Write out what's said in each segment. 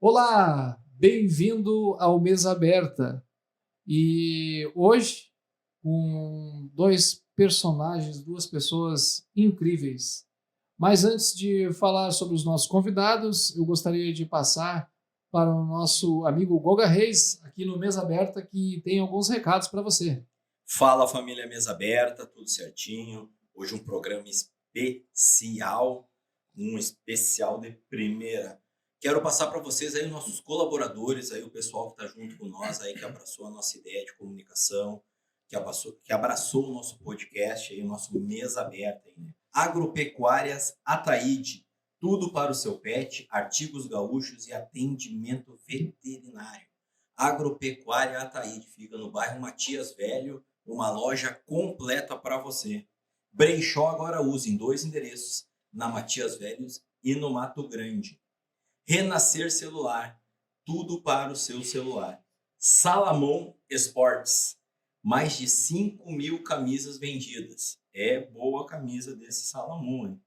Olá, bem-vindo ao Mesa Aberta. E hoje, com dois personagens, duas pessoas incríveis. Mas antes de falar sobre os nossos convidados, eu gostaria de passar para o nosso amigo Goga Reis, aqui no Mesa Aberta, que tem alguns recados para você. Fala, família Mesa Aberta, tudo certinho. Hoje um programa especial, um especial de primeira. Quero passar para vocês aí os nossos colaboradores, aí o pessoal que está junto com nós, aí que abraçou a nossa ideia de comunicação, que abraçou o nosso podcast, aí o nosso Mesa Aberta. Aí, né? Agropecuárias Ataíde, tudo para o seu pet, artigos gaúchos e atendimento veterinário. Agropecuária Ataíde, fica no bairro Matias Velho, uma loja completa para você. Brechó agora usa em 2 endereços, na Matias Velhos e no Mato Grande. Renascer Celular, tudo para o seu celular. Salamon Esportes, mais de 5.000 camisas vendidas. É boa a camisa desse Salamon, hein?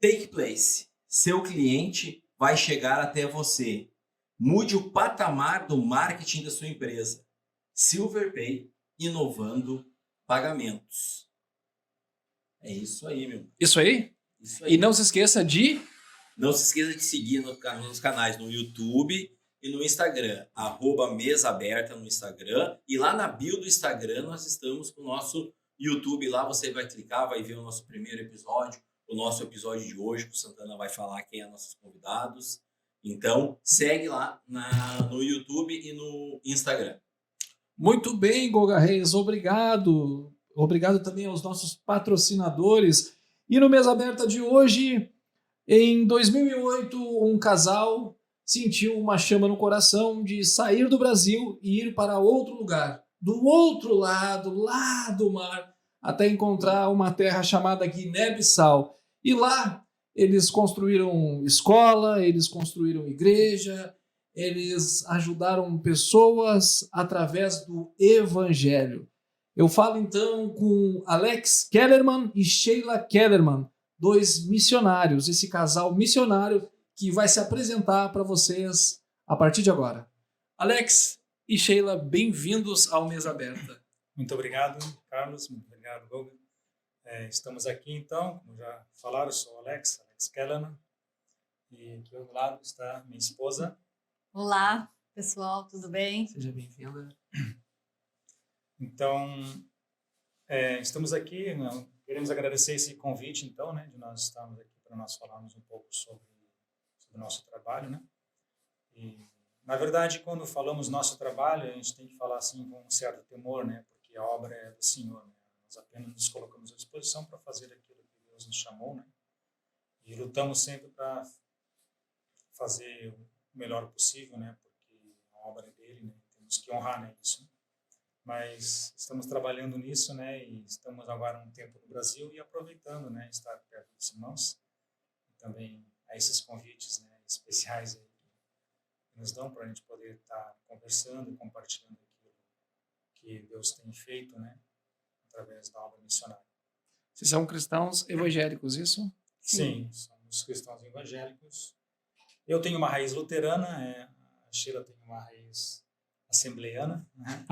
Take Place, seu cliente vai chegar até você. Mude o patamar do marketing da sua empresa. SilverPay, inovando pagamentos. É isso aí, meu. Isso aí? Isso aí. E não se esqueça de... Não se esqueça de seguir nos canais no YouTube e no Instagram. @mesaaberta no Instagram. E lá na bio do Instagram nós estamos com o nosso YouTube. Lá você vai clicar, vai ver o nosso primeiro episódio. O nosso episódio de hoje, que o Santana vai falar quem é nossos convidados. Então, segue lá no YouTube e no Instagram. Muito bem, Goga Reis, obrigado. Obrigado também aos nossos patrocinadores. E no Mesa Aberta de hoje, em 2008, um casal sentiu uma chama no coração de sair do Brasil e ir para outro lugar, do outro lado, lá do mar, até encontrar uma terra chamada Guiné-Bissau. E lá eles construíram escola, eles construíram igreja, eles ajudaram pessoas através do evangelho. Eu falo então com Alex Kellerman e Sheila Kellerman, dois missionários, esse casal missionário que vai se apresentar para vocês a partir de agora. Alex e Sheila, bem-vindos ao Mesa Aberta. Muito obrigado, Carlos. Muito obrigado, Goga. Estamos aqui, então, como já falaram, eu sou Alex Kellerman, e aqui ao lado está minha esposa. Olá, pessoal, tudo bem? Seja bem-vinda. Então, estamos aqui, queremos agradecer esse convite, então, né, de nós estarmos aqui para nós falarmos um pouco sobre o nosso trabalho, né? E, na verdade, quando falamos nosso trabalho, a gente tem que falar assim com um certo temor, né? Porque a obra é do Senhor, né? Nós apenas nos colocamos à disposição para fazer aquilo que Deus nos chamou, né? E lutamos sempre para fazer o melhor possível, né? Porque a obra é dele, né? Temos que honrar, né, isso. Mas estamos trabalhando nisso, né? E estamos agora um tempo no Brasil e aproveitando, né? Estar perto dos irmãos e também a esses convites, né? Especiais aí que nos dão para a gente poder estar conversando e compartilhando aquilo que Deus tem feito, né? Através da obra missionária. Vocês são cristãos evangélicos, isso? Sim, somos cristãos evangélicos. Eu tenho uma raiz luterana, a Sheila tem uma raiz assembleiana, né?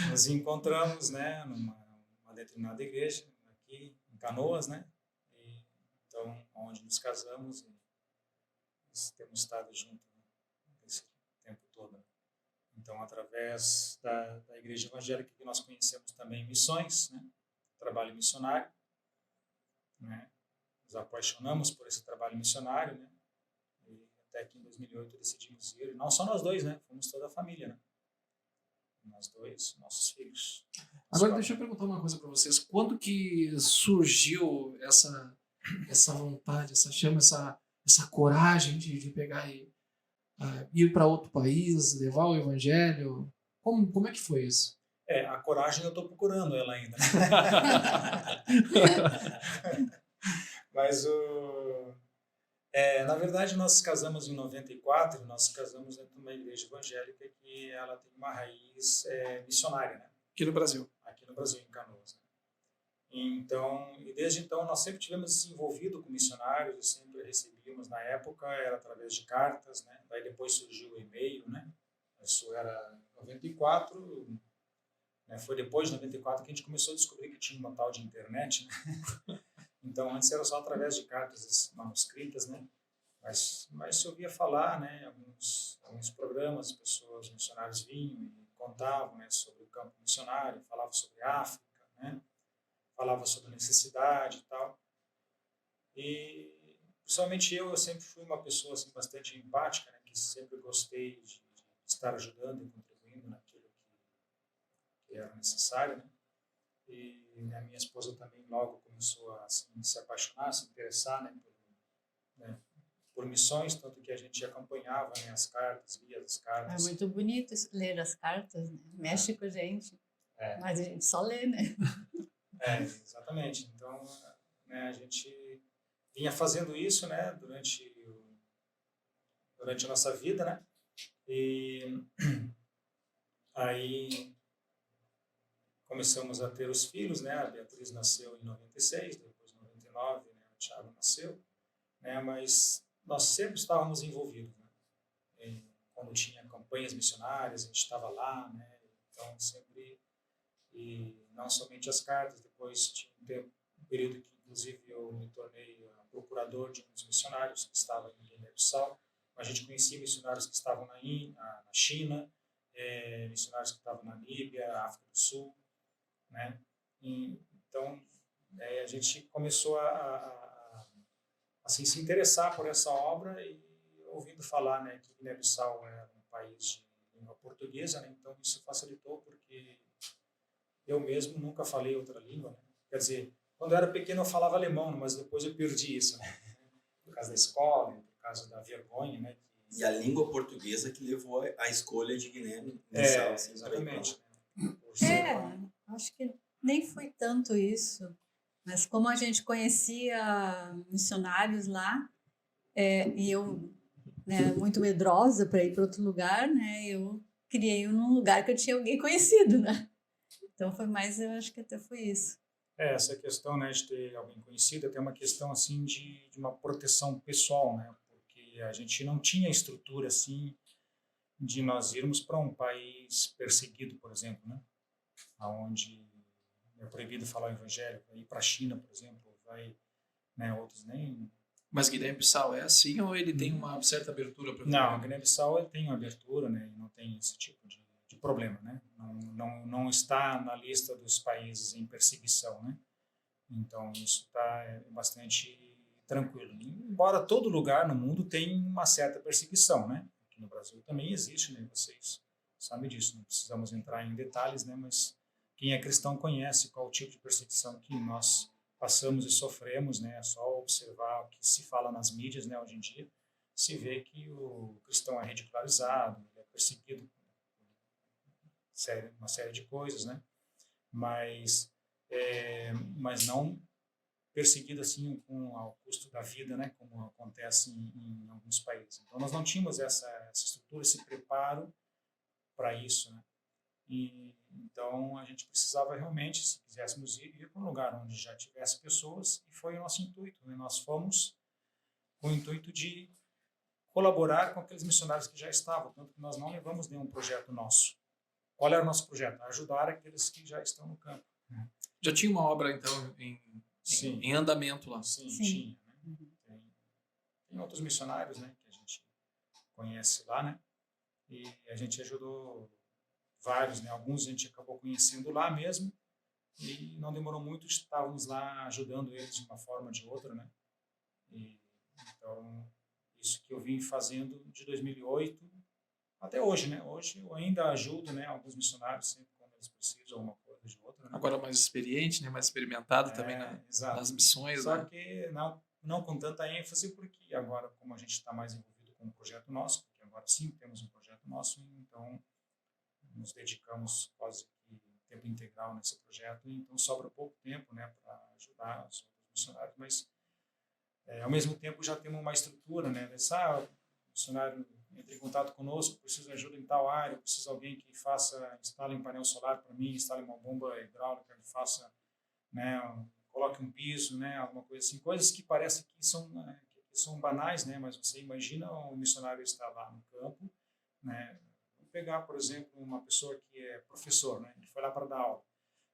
Nos encontramos, né, numa determinada igreja aqui em Canoas, né? E, então, onde nos casamos e temos estado juntos, né, esse tempo todo. Então, através da igreja evangélica que nós conhecemos também missões, né? Trabalho missionário, né? Nos apaixonamos por esse trabalho missionário, né? E até que em 2008 decidimos ir, não só nós dois, né? Fomos toda a família, né? Nós dois, nossos filhos. Agora deixa eu perguntar uma coisa para vocês. Quando que surgiu essa vontade, essa chama, essa coragem de pegar e ir para outro país, levar o evangelho? Como é que foi isso? A coragem eu estou procurando ela ainda. Mas na verdade nós casamos em 94, nós casamos dentro de uma igreja evangélica que ela tem uma raiz missionária, né? Aqui no Brasil. Aqui no Brasil, em Canoas. Né? Então, e desde então nós sempre tivemos envolvido com missionários e sempre recebíamos, na época era através de cartas, né? Daí depois surgiu o e-mail, né? Isso era 94, né? Foi depois de 94 que a gente começou a descobrir que tinha uma tal de internet, né? Então, antes era só através de cartas manuscritas, né? Mas se ouvia falar, né? Alguns programas, pessoas, missionários vinham e contavam, né? Sobre o campo missionário, falavam sobre a África, né? Falava sobre a necessidade e tal. E, principalmente eu sempre fui uma pessoa assim, bastante empática, né? Que sempre gostei de estar ajudando e contribuindo naquilo que era necessário, né? E a minha esposa também logo começou a assim, se apaixonar, se interessar, né, por missões, tanto que a gente acompanhava, né, as cartas, lia as É cartas. muito bonito ler as cartas, né? Mexe com a gente, É. mas a gente só lê, né? Exatamente. Então, né, a gente vinha fazendo isso, né, durante a nossa vida, né? E aí começamos a ter os filhos, né? A Beatriz nasceu em 96, depois em 99, né, o Thiago nasceu, né? Mas nós sempre estávamos envolvidos, né? Quando tinha campanhas missionárias, a gente estava lá, né? Então sempre, e não somente as cartas, depois tinha um período que inclusive eu me tornei procurador de um dos missionários que estava em Guiné-Bissau. A gente conhecia missionários que estavam na China, missionários que estavam na Namíbia, África do Sul, né? Então a gente começou a assim, se interessar por essa obra e ouvindo falar, né, que Guiné-Bissau é um país de língua portuguesa, né? Então isso facilitou porque eu mesmo nunca falei outra língua, né? Quer dizer, quando eu era pequeno eu falava alemão, mas depois eu perdi isso, né? Por causa da escola, por causa da vergonha, né? E a língua portuguesa que levou à escolha de Guiné-Bissau. Assim, exatamente. Acho que nem foi tanto isso, mas como a gente conhecia missionários lá, e eu, né, muito medrosa para ir para outro lugar, né? Eu queria ir num lugar que eu tinha alguém conhecido, né? Então foi mais, eu acho que até foi isso. Essa questão, né, de ter alguém conhecido, até uma questão assim de uma proteção pessoal, né? Porque a gente não tinha estrutura assim de nós irmos para um país perseguido, por exemplo, né? Onde é proibido falar o evangelho, ir para a China, por exemplo, né, outros nem. Mas Guiné-Bissau é assim ou ele tem uma certa abertura para Não, Guiné-Bissau tem uma abertura, né? E não tem esse tipo de problema, né? Não está na lista dos países em perseguição, né? Então isso está bastante tranquilo. Embora todo lugar no mundo tenha uma certa perseguição, né? Aqui no Brasil também existe, né? Vocês sabem disso. Não precisamos entrar em detalhes, né? Mas quem é cristão conhece qual o tipo de perseguição que nós passamos e sofremos, né? É só observar o que se fala nas mídias, né? Hoje em dia se vê que o cristão é ridicularizado, é perseguido, uma série de coisas, né? Mas não perseguido assim ao custo da vida, né? Como acontece em alguns países. Então nós não tínhamos essa estrutura, esse preparo para isso, né? E então a gente precisava realmente, se quiséssemos ir para um lugar onde já tivesse pessoas, e foi o nosso intuito, né? Nós fomos com o intuito de colaborar com aqueles missionários que já estavam, tanto que nós não levamos nenhum projeto nosso. Qual era o nosso projeto? Ajudar aqueles que já estão no campo. Já tinha uma obra, então, em andamento lá? Sim. Tinha. Né? Tem outros missionários, né, que a gente conhece lá, né? E a gente ajudou vários, né? Alguns a gente acabou conhecendo lá mesmo e não demorou muito, estávamos lá ajudando eles de uma forma ou de outra, né? E, então, isso que eu vim fazendo de 2008 até hoje, né? Hoje eu ainda ajudo, né, alguns missionários sempre quando eles precisam de alguma coisa ou de outra. Né? Agora mais experiente, né, mais experimentado também nas missões. Só né? que não com tanta ênfase, porque agora, como a gente está mais envolvido com um projeto nosso, porque agora sim temos um projeto nosso, então nos dedicamos quase que tempo integral nesse projeto, então sobra pouco tempo, né, para ajudar os outros missionários, mas ao mesmo tempo já temos uma estrutura, né? O missionário entra em contato conosco, preciso de ajuda em tal área, preciso de alguém que instale um painel solar para mim, instale uma bomba hidráulica, que faça, né, coloque um piso, né, alguma coisa assim, coisas que parece que que são banais, né? Mas você imagina um missionário estar lá no campo, né? Vou pegar, por exemplo, uma pessoa que é professor, né? Ele foi lá para dar aula.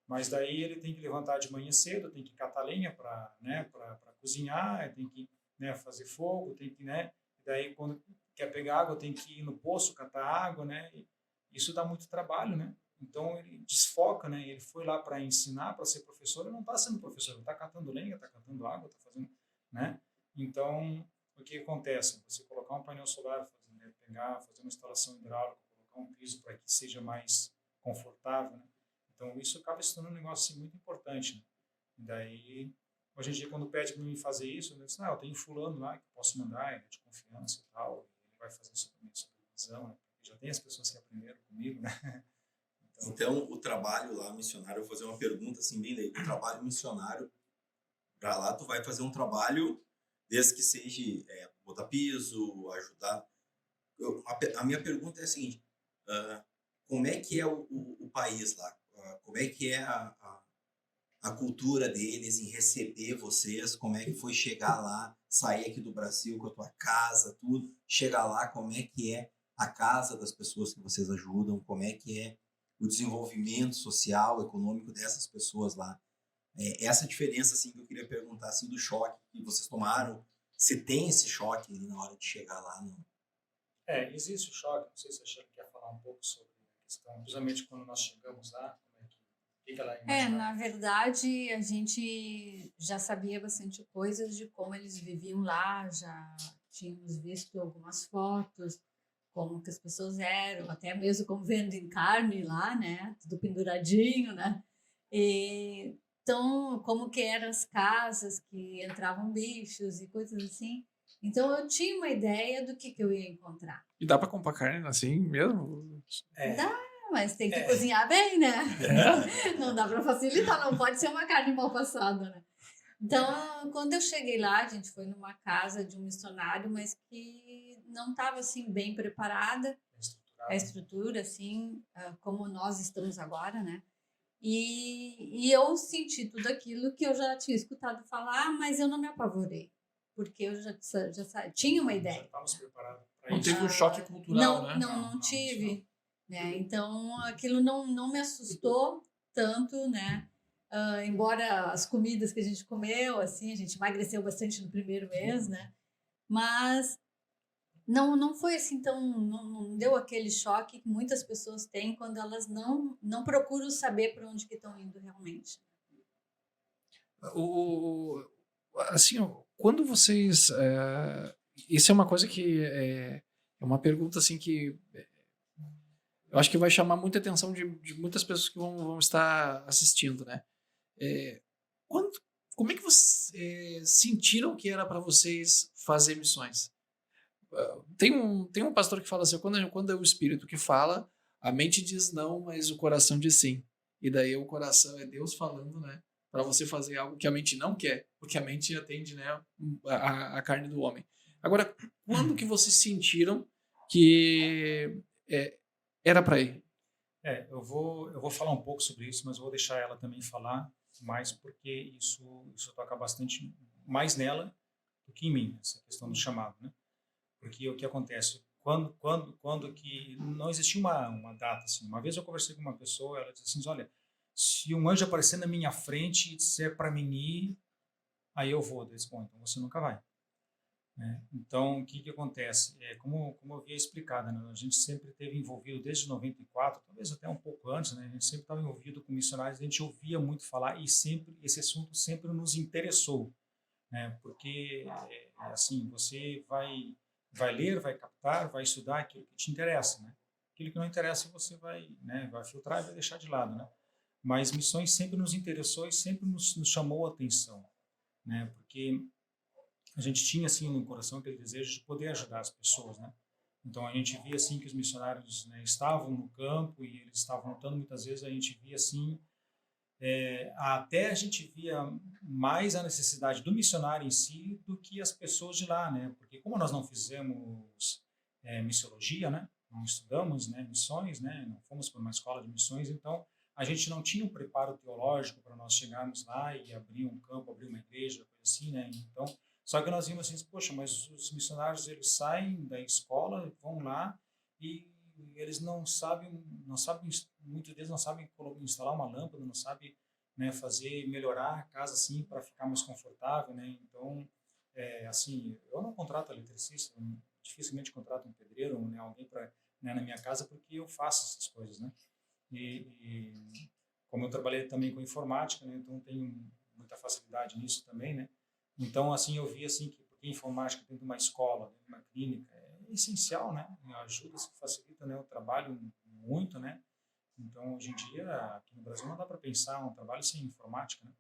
Mas daí ele tem que levantar de manhã cedo, tem que catar lenha para, né, para cozinhar, tem que, né, fazer fogo, tem que, né, e daí quando quer pegar água tem que ir no poço catar água, né? E isso dá muito trabalho, né? Então ele desfoca, né? Ele foi lá para ensinar, para ser professor, ele não está sendo professor, ele está catando lenha, está catando água, está fazendo, né? Então o que acontece? Você colocar um painel solar, fazer, né, pegar, fazer uma instalação hidráulica, colocar um piso para que seja mais confortável, né? Então, isso acaba se tornando um negócio assim, muito importante. Né? E daí, hoje em dia, quando pede para mim fazer isso, eu disse, eu tenho fulano lá que posso mandar, ele é de confiança e tal, ele vai fazer isso para minha supervisão, né? Já tem as pessoas que aprenderam comigo, né? Então, o trabalho lá missionário, eu vou fazer uma pergunta assim, bem daí, o trabalho missionário, para lá tu vai fazer um trabalho, desde que seja botar piso, ajudar. A minha pergunta é a seguinte, como é que é o país lá? Como é que é a cultura deles em receber vocês? Como é que foi chegar lá, sair aqui do Brasil com a tua casa, tudo? Chegar lá, como é que é a casa das pessoas que vocês ajudam? Como é que é o desenvolvimento social, econômico dessas pessoas lá? Essa diferença assim, que eu queria perguntar assim, do choque que vocês tomaram. Se tem esse choque ali na hora de chegar lá? Não? Existe o choque. Não sei se a Sheila quer falar um pouco sobre a questão, principalmente quando nós chegamos lá, que ela imaginava? Na verdade, a gente já sabia bastante coisas de como eles viviam lá, já tínhamos visto algumas fotos, como que as pessoas eram, até mesmo como vendem carne lá, né? Tudo penduradinho, né? E, então, como que eram as casas que entravam bichos e coisas assim. Então, eu tinha uma ideia do que eu ia encontrar. E dá pra comprar carne assim mesmo? Dá, mas tem que cozinhar bem, né? Não dá para facilitar, não pode ser uma carne mal passada, né? Então, quando eu cheguei lá, a gente foi numa casa de um missionário, mas que não estava assim bem preparada, a estrutura, assim, como nós estamos agora, né? E eu senti tudo aquilo que eu já tinha escutado falar, mas eu não me apavorei, porque eu já tinha uma ideia. Já estávamos preparados para Não isso. teve um choque cultural, né? Não tive. Né? Então, aquilo não me assustou tanto, né? Embora as comidas que a gente comeu, assim, a gente emagreceu bastante no primeiro mês, né? Mas não foi assim não deu aquele choque que muitas pessoas têm quando elas não procuram saber para onde que estão indo realmente. Assim, quando vocês... isso é uma coisa que... É uma pergunta assim que... eu acho que vai chamar muita atenção de muitas pessoas que vão estar assistindo, né? Como é que vocês sentiram que era para vocês fazer missões? Tem um pastor que fala assim, quando é o Espírito que fala, a mente diz não, mas o coração diz sim. E daí o coração é Deus falando, né? Para você fazer algo que a mente não quer, porque a mente atende, né, a carne do homem. Agora, quando que vocês sentiram que era para ir? Eu vou falar um pouco sobre isso, mas eu vou deixar ela também falar mais, porque isso toca bastante mais nela do que em mim, essa questão do chamado, né? Porque o que acontece, quando que não existia uma data, assim, uma vez eu conversei com uma pessoa, ela disse assim, olha, se um anjo aparecer na minha frente e disser para mim ir, aí eu vou. Eu disse, bom, então você nunca vai. Né? Então, o que acontece? Como eu havia explicado, né? A gente sempre esteve envolvido desde 94, talvez até um pouco antes, né? A gente sempre estava envolvido com missionários, a gente ouvia muito falar e sempre esse assunto sempre nos interessou, né? Porque, assim, você vai ler, vai captar, vai estudar aquilo que te interessa, né? Aquilo que não interessa você vai filtrar e vai deixar de lado, né? Mas missões sempre nos interessou e sempre nos chamou a atenção, né? Porque a gente tinha assim no coração aquele desejo de poder ajudar as pessoas, né? Então a gente via assim que os missionários, né, estavam no campo e eles estavam lutando, muitas vezes a gente via assim, até a gente via mais a necessidade do missionário em si do que as pessoas de lá, né? Porque como nós não fizemos missiologia, né? Não estudamos, né, missões, né? Não fomos para uma escola de missões, então a gente não tinha um preparo teológico para nós chegarmos lá e abrir um campo, abrir uma igreja, coisa assim, né? Então Só que nós vimos assim, poxa, mas os missionários, eles saem da escola, vão lá e eles não sabem, muitos deles não sabem instalar uma lâmpada, não sabem, né, melhorar a casa assim para ficar mais confortável, né? Então, assim, eu não contrato eletricista, eu dificilmente contrato um pedreiro, né, alguém para, né, na minha casa, porque eu faço essas coisas, né? E como eu trabalhei também com informática, né, então tenho muita facilidade nisso também, né? Então, assim, eu vi assim que porque informática dentro de uma escola, dentro de uma clínica, é essencial, né? Ajuda, facilita, né, o trabalho muito, né? Então, hoje em dia, aqui no Brasil, não dá para pensar um trabalho sem informática, né?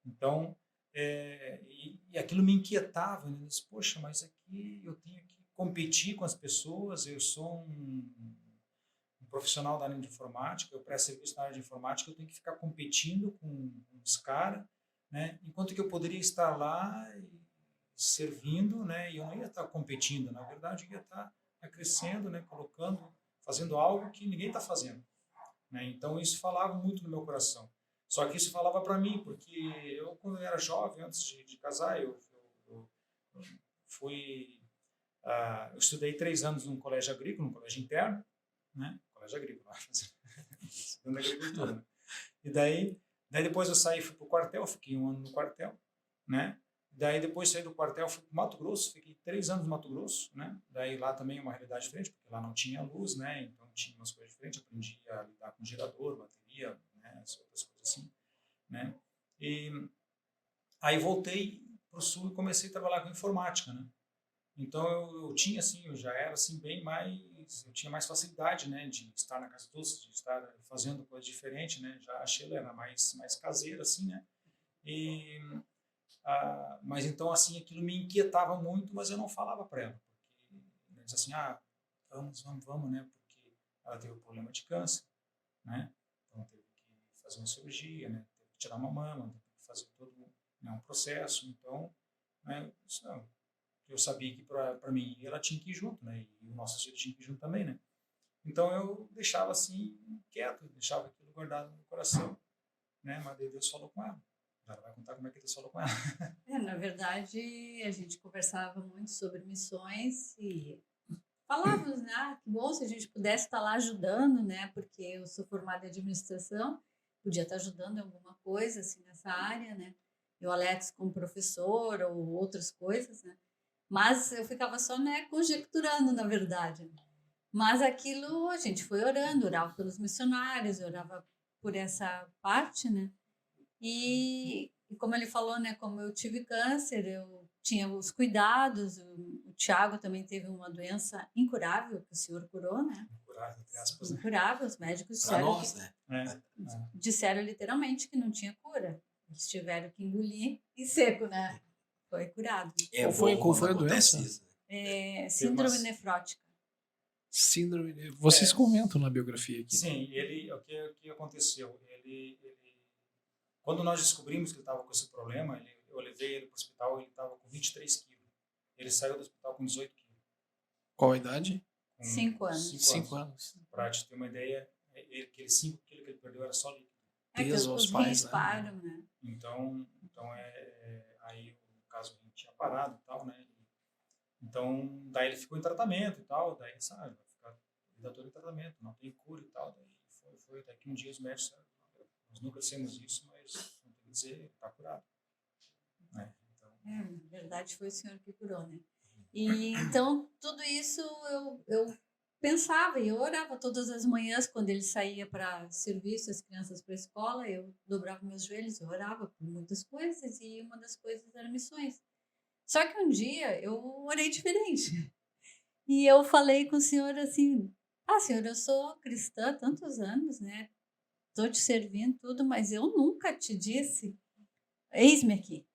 Então, e aquilo me inquietava, né? Eu disse, poxa, mas aqui eu tenho que competir com as pessoas, eu sou um profissional da área de informática, eu presto serviço na área de informática, eu tenho que ficar competindo com os caras, né? Enquanto que eu poderia estar lá servindo, né? E eu não ia estar competindo, na verdade, eu ia estar crescendo, né? Fazendo algo que ninguém está fazendo, né? Então isso falava muito no meu coração. Só que isso falava para mim, porque eu, quando eu era jovem, antes de casar, eu eu estudei 3 anos num colégio agrícola, num colégio interno, né? Colégio agrícola, estudando agricultura, né? E daí depois eu saí, fui para o quartel, fiquei 1 ano no quartel, né? Daí depois saí do quartel, fui para o Mato Grosso, fiquei 3 anos no Mato Grosso, né? Daí lá também é uma realidade diferente, porque lá não tinha luz, né? Então tinha umas coisas diferentes, aprendi a lidar com gerador, bateria, né? As outras coisas assim, né? E aí voltei para o Sul e comecei a trabalhar com informática, né? Então eu tinha assim, eu já era assim bem mais, eu tinha mais facilidade, né, de estar na casa dos, de estar fazendo coisa diferente, né? Já a Sheila era mais caseira assim, né? E mas então assim aquilo me inquietava muito, mas eu não falava para ela, porque ela disse assim, vamos, né? Porque ela teve um problema de câncer, né? Então teve que fazer uma cirurgia, né? Teve que tirar uma mama, teve que fazer todo, né, um processo, então, né? Isso não. Eu sabia que para mim ela tinha que ir junto, né? E o nosso filho tinha que ir junto também, né? Então eu deixava assim quieto, deixava aquilo guardado no coração, né? Mas daí Deus falou com ela. Ela vai contar como é que Deus falou com ela. Na verdade, a gente conversava muito sobre missões e falávamos, né? Que bom se a gente pudesse estar lá ajudando, né? Porque eu sou formada em administração, podia estar ajudando em alguma coisa assim nessa área, né? E o Alex como professor ou outras coisas, né? Mas eu ficava só, né, conjecturando, na verdade. Mas aquilo a gente foi orando, orava pelos missionários, orava por essa parte, né? E como ele falou, né, como eu tive câncer, eu tinha os cuidados, o Tiago também teve uma doença incurável, que o senhor curou, né? Incurável, entre aspas, né? Incurável, os médicos Para nós, né? disseram literalmente que não tinha cura. Eles tiveram que engolir em seco, né? Foi curado. Qual foi a doença? Isso, né? Síndrome nefrótica. Síndrome. Vocês comentam na biografia aqui. Sim, o que aconteceu? Quando nós descobrimos que ele estava com esse problema, eu levei ele para o hospital, ele estava com 23 quilos. Ele saiu do hospital com 18 quilos. Qual a idade? 5 anos. 5 anos. Para te ter uma ideia, aqueles 5 quilos que ele perdeu era só líquido. Peso aos pais, né? Param, né? Então aí no caso a gente tinha parado e tal, né? Então daí ele ficou em tratamento e tal, daí sabe, vai ficar a vida toda em tratamento, não tem cura e tal, daí foi daqui um dia os médicos disseram, nós nunca dissemos isso, mas não tem que dizer, está curado, né? Então, na verdade foi o senhor que curou, né? E então tudo isso eu pensava e eu orava todas as manhãs quando ele saía para serviço, as crianças para a escola, eu dobrava meus joelhos, eu orava por muitas coisas e uma das coisas era missões. Só que um dia eu orei diferente e eu falei com o senhor assim, senhor, eu sou cristã há tantos anos, né? Estou te servindo tudo, mas eu nunca te disse, eis-me aqui.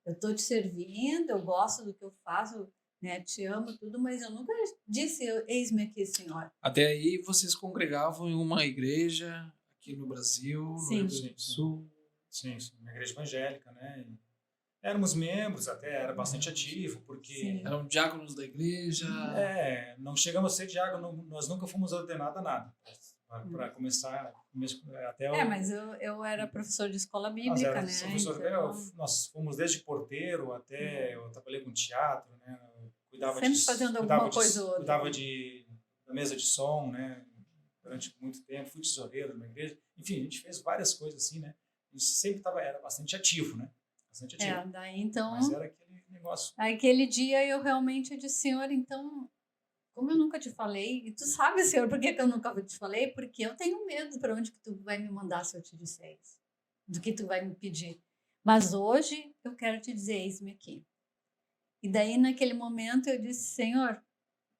Eu estou te servindo, eu gosto do que eu faço, né? Te amo tudo, mas eu nunca disse, eis-me aqui, Senhor. Até aí vocês congregavam em uma igreja aqui no Brasil, no Rio Grande do Sul. Sim, uma igreja evangélica, né? Éramos membros, até era bastante ativo, porque... Sim. Eram diáconos da igreja. Não chegamos a ser diácono, nós nunca fomos ordenados a nada. para começar até o... Mas eu era professor de escola Nós bíblica, éramos né? professor, Então, nós fomos desde porteiro até eu trabalhei com teatro, né? Eu sempre fazendo alguma coisa ou outra. Cuidava da mesa de som, né? Durante muito tempo, fui tesoureiro na igreja. Enfim, a gente fez várias coisas assim, né? A gente sempre era bastante ativo, né? Bastante ativo. Daí então... Mas era aquele negócio. Aquele dia eu realmente disse, Senhor, então, como eu nunca te falei, e tu sabe, Senhor, por que eu nunca te falei? Porque eu tenho medo para onde que tu vai me mandar se eu te disser isso, do que tu vai me pedir. Mas hoje eu quero te dizer, eis-me aqui. E daí, naquele momento, eu disse, Senhor,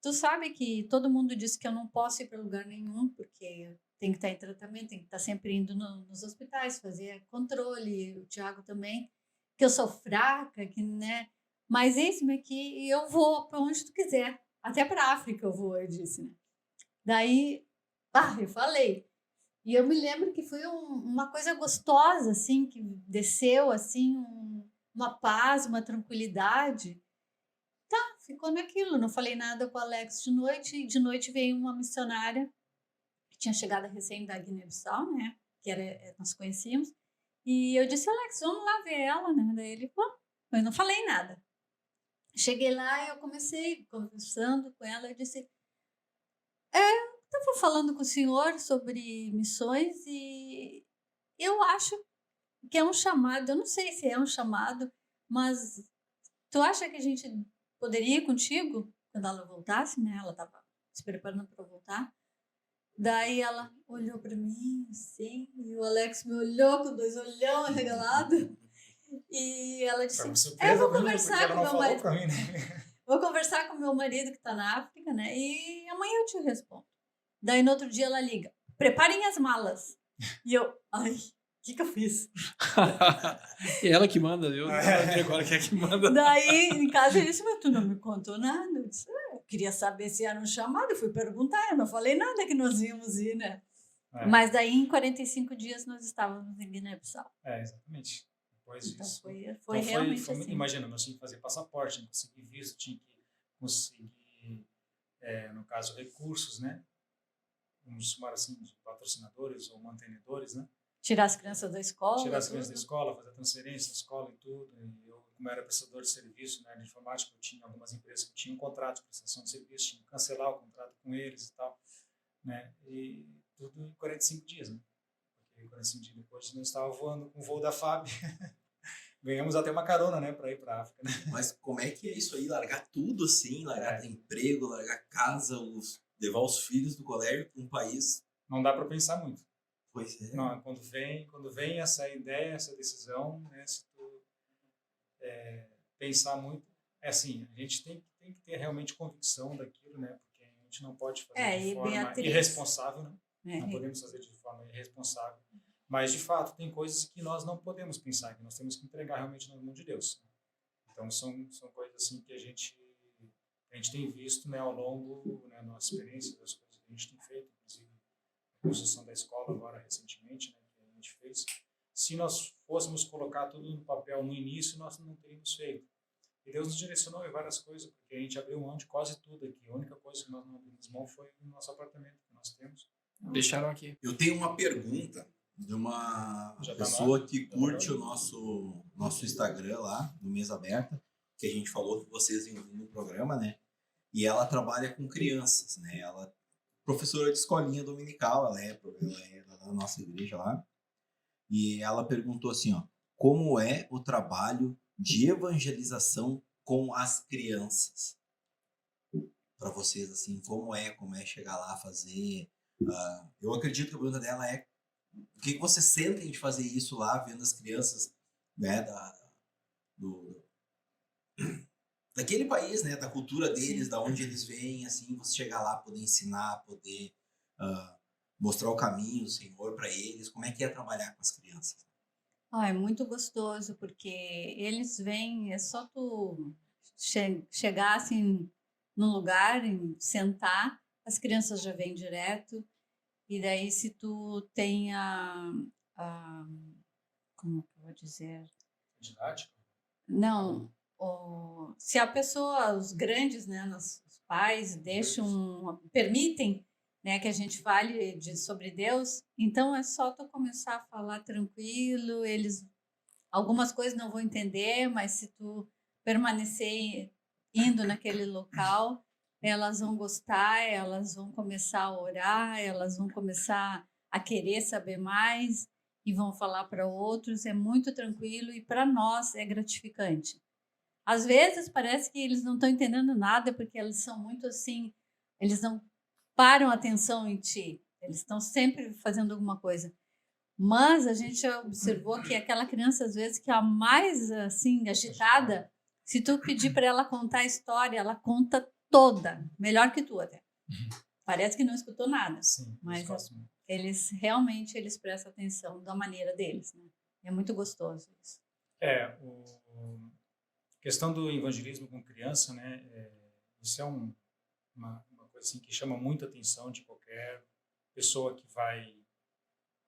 tu sabe que todo mundo diz que eu não posso ir para lugar nenhum, porque tem que estar em tratamento, tem que estar sempre indo nos hospitais, fazer controle, o Tiago também, que eu sou fraca, que, né? Mas eis-me aqui e eu vou para onde tu quiser. Até para a África eu vou, eu disse, né? Daí, eu falei. E eu me lembro que foi uma coisa gostosa, assim, que desceu, assim, uma paz, uma tranquilidade. Ficou naquilo. Não falei nada com o Alex de noite. E de noite veio uma missionária que tinha chegado recém da Guiné-Bissau, né? Nós conhecíamos. E eu disse, Alex, vamos lá ver ela, né? Daí ele, mas não falei nada. Cheguei lá e eu comecei conversando com ela. Eu disse, estava falando com o senhor sobre missões e eu acho que é um chamado. Eu não sei se é um chamado, mas tu acha que a gente poderia ir contigo quando ela voltasse, né? Ela estava se preparando para voltar. Daí ela olhou para mim, assim, e o Alex me olhou com 2 olhão arregalados. E ela disse, eu vou conversar com meu marido. Vou conversar com meu marido que está na África, né? E amanhã eu te respondo. Daí no outro dia ela liga, preparem as malas. E eu, o que eu fiz? É ela que manda, eu agora que é que manda. Daí em casa ele disse, mas tu não me contou nada. Eu disse, eu queria saber se era um chamado, eu fui perguntar, eu não falei nada que nós íamos ir, né? Mas daí em 45 dias nós estávamos em Guiné-Bissau. Exatamente. Depois então disso. Foi realmente assim. Imagina, nós tínhamos que fazer passaporte, tinha que conseguir visto, tinha que conseguir, no caso, recursos, né? Vamos chamar assim, de patrocinadores ou mantenedores, né? Tirar as crianças da escola. Tirar as crianças da escola, fazer a transferência da escola e tudo. E eu, como era prestador de serviço, né, de informática, eu tinha algumas empresas que tinham um contrato de prestação de serviço, tinha que cancelar o contrato com eles e tal, né? E tudo em 45 dias, né? Porque 45 dias depois nós estávamos voando com o voo da FAB. Ganhamos até uma carona, né, para ir para a África, né? Mas como é que é isso aí? Largar tudo assim, largar emprego, largar casa, levar os filhos do colégio para um país? Não dá para pensar muito. Pois é. Não, quando vem essa ideia, essa decisão, né, se tu pensar muito, assim, a gente tem que ter realmente convicção daquilo, né, porque a gente não pode fazer de forma irresponsável, né? Não podemos fazer de forma irresponsável. Mas, de fato, tem coisas que nós não podemos pensar, que nós temos que entregar realmente na mão de Deus. Então, são coisas assim que a gente tem visto, né, ao longo da nossa experiência, das coisas que a gente tem feito, inclusive a construção da escola agora recentemente, né, que a gente fez. Se nós fôssemos colocar tudo no papel no início, nós não teríamos feito. E Deus nos direcionou em várias coisas, porque a gente abriu mão de quase tudo aqui. A única coisa que nós não abrimos mão foi o nosso apartamento que nós temos. Deixaram aqui. Eu tenho uma pergunta de uma pessoa que curte o nosso Instagram lá, no Mesa Aberta, que a gente falou que vocês iam vir no programa, né? E ela trabalha com crianças, né? Ela é professora de escolinha dominical, ela é da nossa igreja lá. E ela perguntou assim, como é o trabalho de evangelização com as crianças? Para vocês, assim, como é chegar lá, fazer... eu acredito que a pergunta dela é o que vocês sentem de fazer isso lá, vendo as crianças, né, daquele país, né, da cultura deles, Sim. Da onde eles vêm, assim, você chegar lá, poder ensinar, poder mostrar o caminho do Senhor para eles, como é que é trabalhar com as crianças? É muito gostoso, porque eles vêm, é só tu chegar assim num lugar e sentar, as crianças já vêm direto, e daí se tu tem como que eu vou dizer? Didático? Não, se a pessoa, os grandes, né, os pais permitem, né, que a gente fale sobre Deus, então é só tu começar a falar tranquilo, algumas coisas não vão entender, mas se tu permanecer indo naquele local, elas vão gostar, elas vão começar a orar, elas vão começar a querer saber mais e vão falar para outros. É muito tranquilo e para nós é gratificante. Às vezes parece que eles não estão entendendo nada porque eles são muito assim, eles não param atenção em ti, eles estão sempre fazendo alguma coisa. Mas a gente observou que aquela criança, às vezes, que é a mais assim agitada, se tu pedir para ela contar a história, ela conta toda, melhor que tu até. Parece que não escutou nada, Sim, mas eles realmente prestam atenção da maneira deles, né? É muito gostoso isso. A questão do evangelismo com criança, né? Isso é uma coisa assim que chama muita atenção de qualquer pessoa que vai,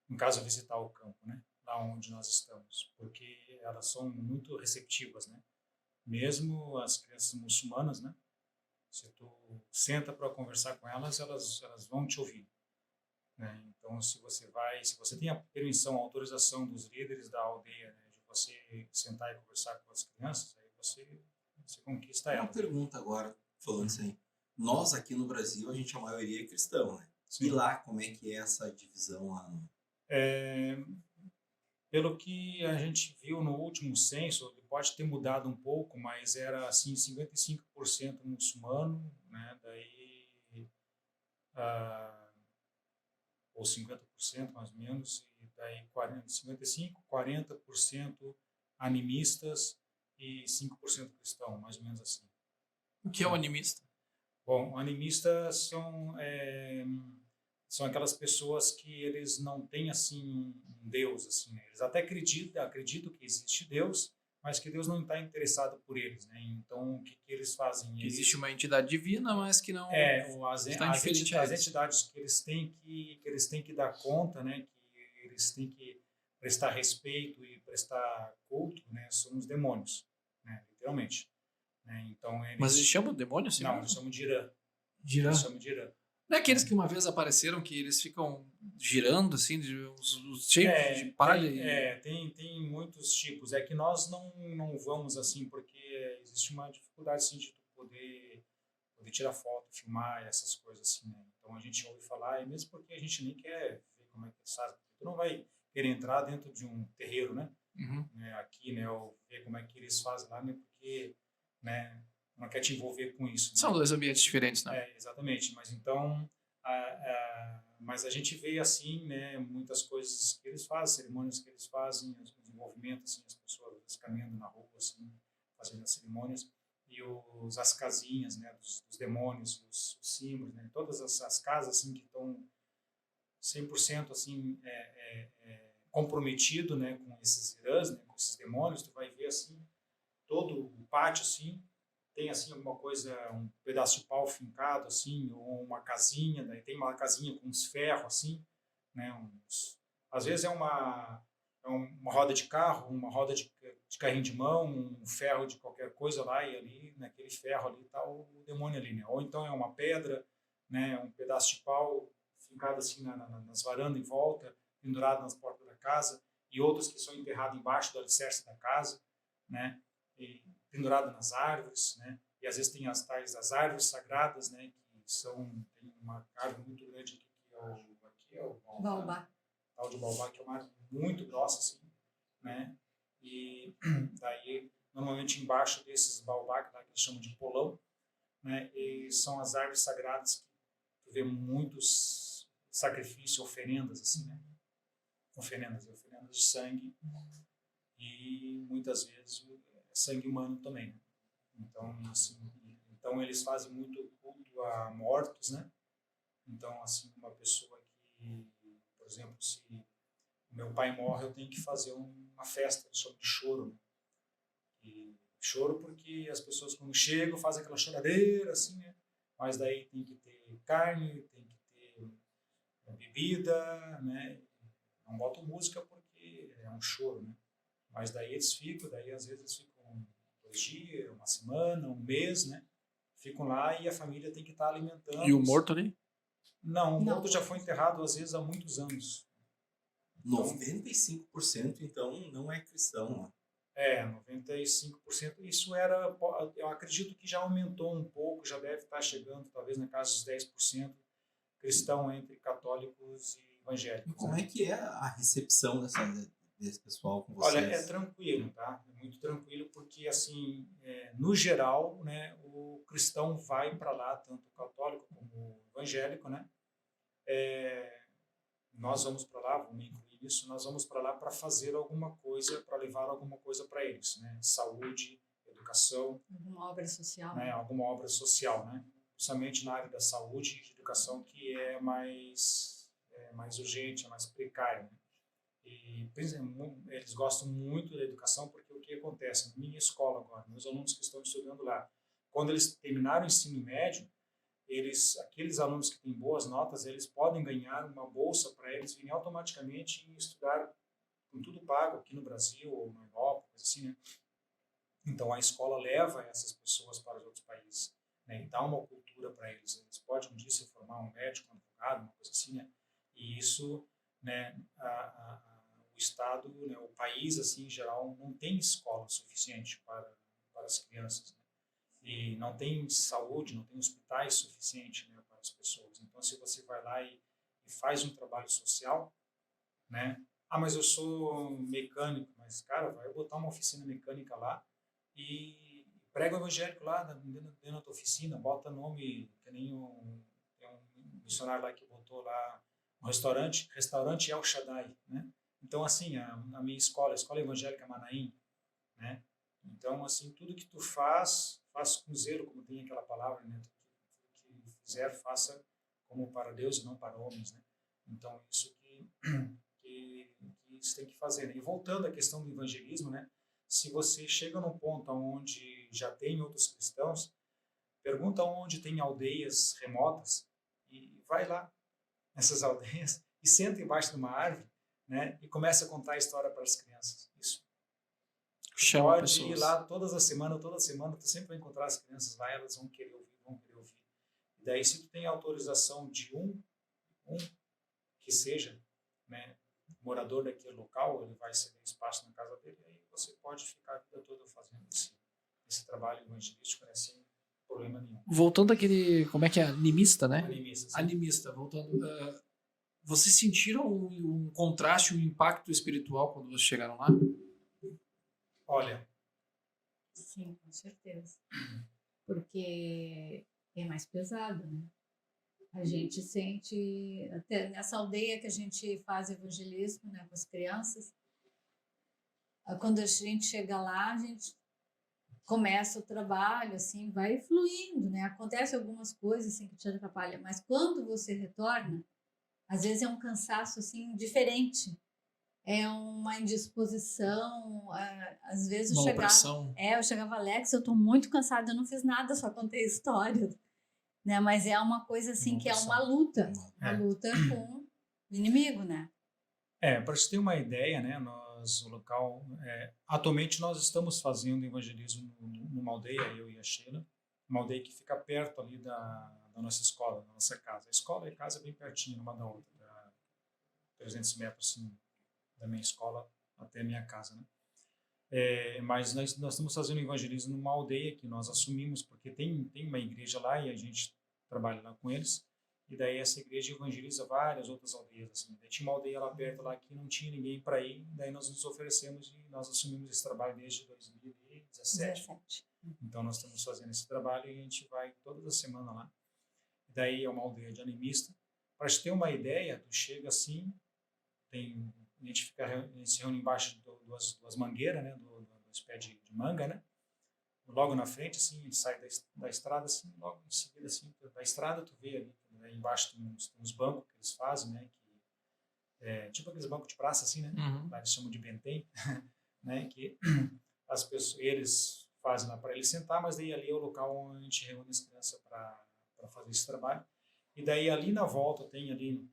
no caso, visitar o campo, né? Lá onde nós estamos, porque elas são muito receptivas, né? Mesmo as crianças muçulmanas, né? Se tu senta para conversar com elas, elas vão te ouvir, né? Então, se você tem a permissão, a autorização dos líderes da aldeia, né, de você sentar e conversar com as crianças, aí você conquista Uma elas. pergunta agora, falando isso aí. Nós aqui no Brasil, a maioria é cristão, né? Sim. E lá, como é que é essa divisão lá? Pelo que a gente viu no último censo, ele pode ter mudado um pouco, mas era assim 55% muçulmano, né? Daí ou 50% mais ou menos, e daí 55, 40% animistas e 5% cristão, mais ou menos assim. O que é o animista? Bom, animistas são aquelas pessoas que eles não têm assim um Deus, assim, né? Eles até acreditam que existe Deus, mas que Deus não está interessado por eles, né? Então, o que eles fazem? Que existe uma entidade divina, mas que não está indiferente a as eles. entidades que eles têm que dar conta, né? Que eles têm que prestar respeito e prestar culto, né? São os demônios, né? Literalmente. Né? Então, Mas eles chamam demônio assim? Não, eles chamam de Irã. Girã. Eles chamam de Irã. Não é aqueles que uma vez apareceram que eles ficam girando, assim, os cheios de palha? Tem muitos tipos. É que nós não vamos assim, porque existe uma dificuldade assim, de tu poder tirar foto, filmar essas coisas assim, né? Então a gente ouve falar, e mesmo porque a gente nem quer ver como é que eles fazem. Tu não vai querer entrar dentro de um terreiro, né? Uhum. Aqui, né? Ou ver como é que eles fazem lá, né? Porque, né? Não quer te envolver com isso. São né? dois ambientes diferentes, né? Exatamente. Mas então, mas a gente vê assim, né, muitas coisas que eles fazem, cerimônias que eles fazem, os envolvimentos, assim, as pessoas caminhando na rua, assim, fazendo as cerimônias, e as casinhas, né, dos demônios, os símbolos, né, todas as casas assim que estão 100% assim comprometido, né, com esses irãs, né, com esses demônios. Tu vai ver assim todo o pátio assim. Tem assim alguma coisa, um pedaço de pau fincado assim, ou uma casinha, daí tem uma casinha com uns ferros assim, né? Às vezes é uma roda de carro, uma roda de carrinho de mão, um ferro de qualquer coisa lá, e ali naquele ferro ali está o demônio ali, né? Ou então é uma pedra, né? Um pedaço de pau fincado assim nas varandas em volta, pendurado nas portas da casa, e outros que são enterrados embaixo do alicerce da casa, né? E pendurado nas árvores, né? E às vezes tem as tais das árvores sagradas, né? Que tem uma árvore muito grande aqui é o Baobá. Tal de baobá, que é uma árvore muito grossa, assim, né? E daí, normalmente embaixo desses baobá, que eles chamam de polão, né? E são as árvores sagradas que tu vê muitos sacrifícios, oferendas, assim, né? Oferendas de sangue, e muitas vezes sangue humano também, né? Então eles fazem muito culto a mortos, né? Então, assim, uma pessoa que, por exemplo, se meu pai morre, eu tenho que fazer uma festa de choro, né? E choro porque as pessoas quando chegam fazem aquela choradeira, assim, né? Mas daí tem que ter carne, tem que ter bebida, né? Não boto música porque é um choro, né? Mas daí eles ficam, às vezes eles ficam 2 dias, uma semana, um mês, né? Ficam lá e a família tem que estar alimentando. E o morto ali? Não, o Não. morto já foi enterrado às vezes há muitos anos. 95% então não é cristão. Ó. 95%. Isso era, eu acredito que já aumentou um pouco, já deve estar chegando talvez na casa dos 10% cristão entre católicos e evangélicos. E como né? é que é a recepção desse pessoal com Olha, vocês? é tranquilo, tá? É muito tranquilo porque, assim, no geral, né, o cristão vai para lá, tanto o católico como o evangélico, né? Nós vamos para lá, vamos incluir isso, nós vamos para lá para fazer alguma coisa, para levar alguma coisa para eles, né? Saúde, educação, Alguma obra social. né? Alguma obra social, né? Principalmente na área da saúde e educação, que é mais urgente, é mais precário, né? E por exemplo, eles gostam muito da educação porque o que acontece? Na minha escola agora, meus alunos que estão estudando lá, quando eles terminaram o ensino médio, aqueles alunos que têm boas notas, eles podem ganhar uma bolsa para eles virem automaticamente e estudar com tudo pago aqui no Brasil ou na Europa, coisa assim, né? Então a escola leva essas pessoas para os outros países, né? E dá uma cultura para eles. Eles podem um dia se formar um médico, um advogado, uma coisa assim, né? E isso, né? O Estado, né? O país assim em geral não tem escola suficiente para as crianças, né? E não tem saúde, não tem hospitais suficientes, né, para as pessoas. Então, se você vai lá e faz um trabalho social, né? Ah, mas eu sou mecânico, mas cara, vai botar uma oficina mecânica lá e prega o evangélico lá dentro da tua oficina, bota nome, que nem tem um missionário lá que botou lá um restaurante El Shaddai, né? Então, assim, a minha escola, a Escola Evangélica Manaim, né? Então, assim, tudo que tu faz com zelo, como tem aquela palavra, né? Tudo que fizer, faça como para Deus e não para homens, né? Então, isso que você tem que fazer, né? E voltando à questão do evangelismo, né? Se você chega num ponto onde já tem outros cristãos, pergunta onde tem aldeias remotas e vai lá nessas aldeias e senta embaixo de uma árvore, né? E começa a contar a história para as crianças. Isso. Chama Pode pessoas. ir lá toda semana, tu sempre vai encontrar as crianças lá, elas vão querer ouvir. E daí, se tu tem autorização de um que seja, né, morador daquele local, ele vai ceder espaço na casa dele, aí você pode ficar a vida toda fazendo esse trabalho evangelístico, né, sem problema nenhum. Voltando àquele, como é que é? Animista, né? Animista, assim. Animista, voltando. Vocês sentiram um contraste, um impacto espiritual quando vocês chegaram lá? Olha, Sim, com certeza. Porque é mais pesado, né? A gente sente, até nessa aldeia que a gente faz evangelismo, né, com as crianças, quando a gente chega lá, a gente começa o trabalho, assim, vai fluindo, né? Acontece algumas coisas assim que te atrapalham, mas quando você retorna, às vezes é um cansaço assim diferente. É uma indisposição, às vezes Uma opressão. eu chegava, Alex, eu tô muito cansada, eu não fiz nada, só contei história, né? Mas é uma coisa assim Uma que é opressão. uma luta É. com o inimigo, né? para você ter uma ideia, né, o local, atualmente nós estamos fazendo evangelismo numa aldeia, eu e a Sheila, uma aldeia que fica perto ali da nossa escola, da nossa casa. A escola e a casa é bem pertinho uma da outra, 300 metros assim, da minha escola até a minha casa, né? Mas nós estamos fazendo evangelismo numa aldeia que nós assumimos, porque tem uma igreja lá e a gente trabalha lá com eles, e daí essa igreja evangeliza várias outras aldeias, assim. Daí tinha uma aldeia lá perto lá que não tinha ninguém para ir, daí nós nos oferecemos e nós assumimos esse trabalho desde 2017. 17. Então nós estamos fazendo esse trabalho e a gente vai toda a semana lá. Daí é uma aldeia de animista. Para te ter uma ideia, tu chega assim, a gente se reúne embaixo de duas mangueiras, né, dos pés de manga, né? Logo na frente, assim, a gente sai da estrada, assim, logo em seguida, assim, da estrada, tu vê ali, né, embaixo tem uns bancos que eles fazem, né, tipo aqueles bancos de praça, assim, né? Uhum. Lá eles chamam de bentém, né, que as pessoas, eles fazem lá para eles sentar, mas daí ali é o local onde a gente reúne as crianças para fazer esse trabalho. E daí ali na volta tem ali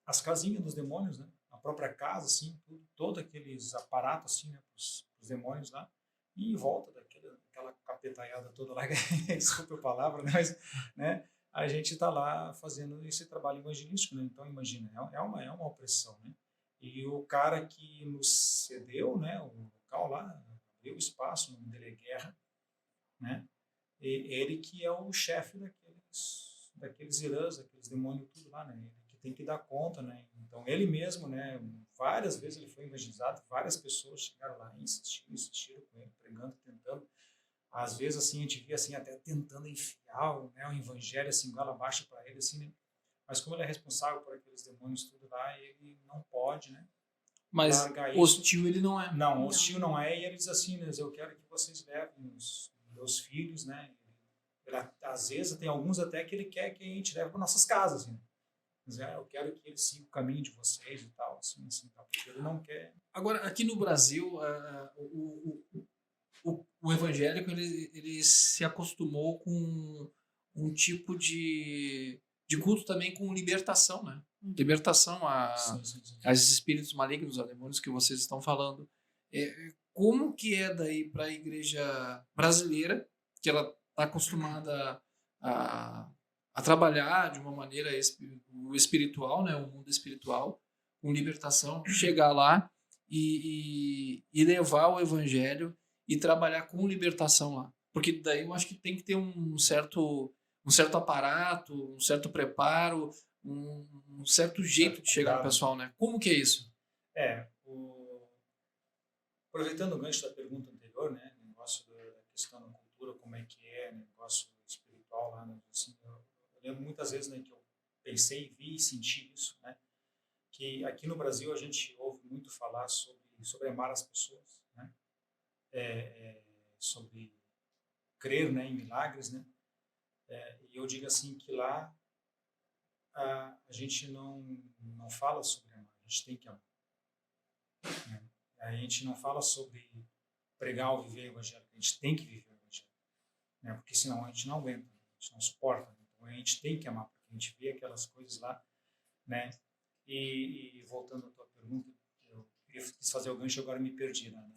as casinhas dos demônios, né? A própria casa, assim, todo aqueles aparatos, assim, né, para os demônios lá. E em volta daquela capetaiada toda lá, desculpa a palavra, né, mas, né, a gente está lá fazendo esse trabalho evangelístico, né? Então, imagina, é uma opressão, né? E o cara que nos cedeu, né, o local lá, abriu espaço, o nome dele é Guerra, né? E ele que é o chefe daqueles irãs, daqueles demônios tudo lá, né? Ele que tem que dar conta, né? Então, ele mesmo, né, várias vezes ele foi evangelizado, várias pessoas chegaram lá e insistiram com ele, pregando, tentando. Às vezes, assim, a gente via, assim, até tentando enfiar, né, o evangelho, assim, goela abaixo para ele, assim, né? Mas como ele é responsável por aqueles demônios tudo lá, ele não pode, né, Mas largar isso. hostil ele não é. Não, hostil não é, e ele diz assim, né, eu quero que vocês levem os meus filhos, né? Ele, às vezes, tem alguns até que ele quer que a gente leve para nossas casas, assim, né? Mas eu quero que ele siga o caminho de vocês e tal, assim, tá? Porque ele não quer. Agora, aqui no Brasil, o evangélico ele se acostumou com um tipo de culto também com libertação, né? Libertação Sim. a esses espíritos malignos, a demônios que vocês estão falando. Como que é daí para a igreja brasileira, que ela está acostumada a trabalhar de uma maneira o espiritual, né? O mundo espiritual, com libertação, chegar lá e levar o evangelho e trabalhar com libertação lá. Porque daí eu acho que tem que ter um certo aparato, um certo preparo, um certo jeito de chegar no pessoal, né? Como que é isso? Aproveitando o gancho da pergunta anterior, né, negócio da questão da cultura, como é que é, negócio espiritual lá, né, assim, eu lembro muitas vezes, né, que eu pensei, vi e senti isso, né, que aqui no Brasil a gente ouve muito falar sobre amar as pessoas, né, sobre crer, né, em milagres, né, e eu digo assim que lá a gente não fala sobre amar, a gente tem que amar, né? A gente não fala sobre pregar ou viver o evangelho, a gente tem que viver o evangelho, né? Porque senão a gente não aguenta, a gente não suporta, né? Então a gente tem que amar, porque a gente vê aquelas coisas lá, né? E voltando à tua pergunta, eu quis fazer o gancho e agora me perdi, né?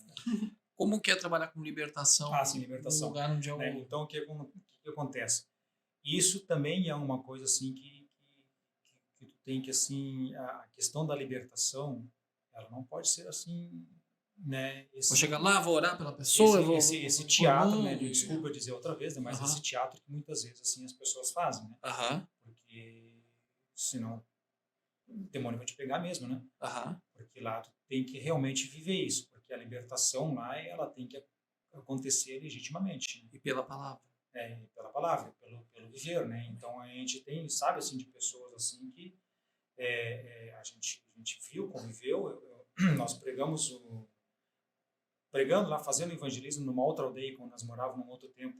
Como que é trabalhar com libertação? Sim, libertação. No lugar onde é né? Então, o que acontece? Isso também é uma coisa assim que tu tem que, assim, a questão da libertação, ela não pode ser assim, né? Vou chegar lá, vou orar pela pessoa, esse teatro, né? Desculpa dizer outra vez, né? Mas esse teatro que muitas vezes assim as pessoas fazem, né? Porque senão o demônio vai te pegar mesmo, né? Porque lá tu tem que realmente viver isso, porque a libertação lá ela tem que acontecer legitimamente, né? E pela palavra. Pela palavra, pelo viver, né? Então a gente tem, sabe, assim, de pessoas assim que a gente viu, conviveu, nós pregando lá, fazendo evangelismo numa outra aldeia, quando nós morávamos num outro tempo,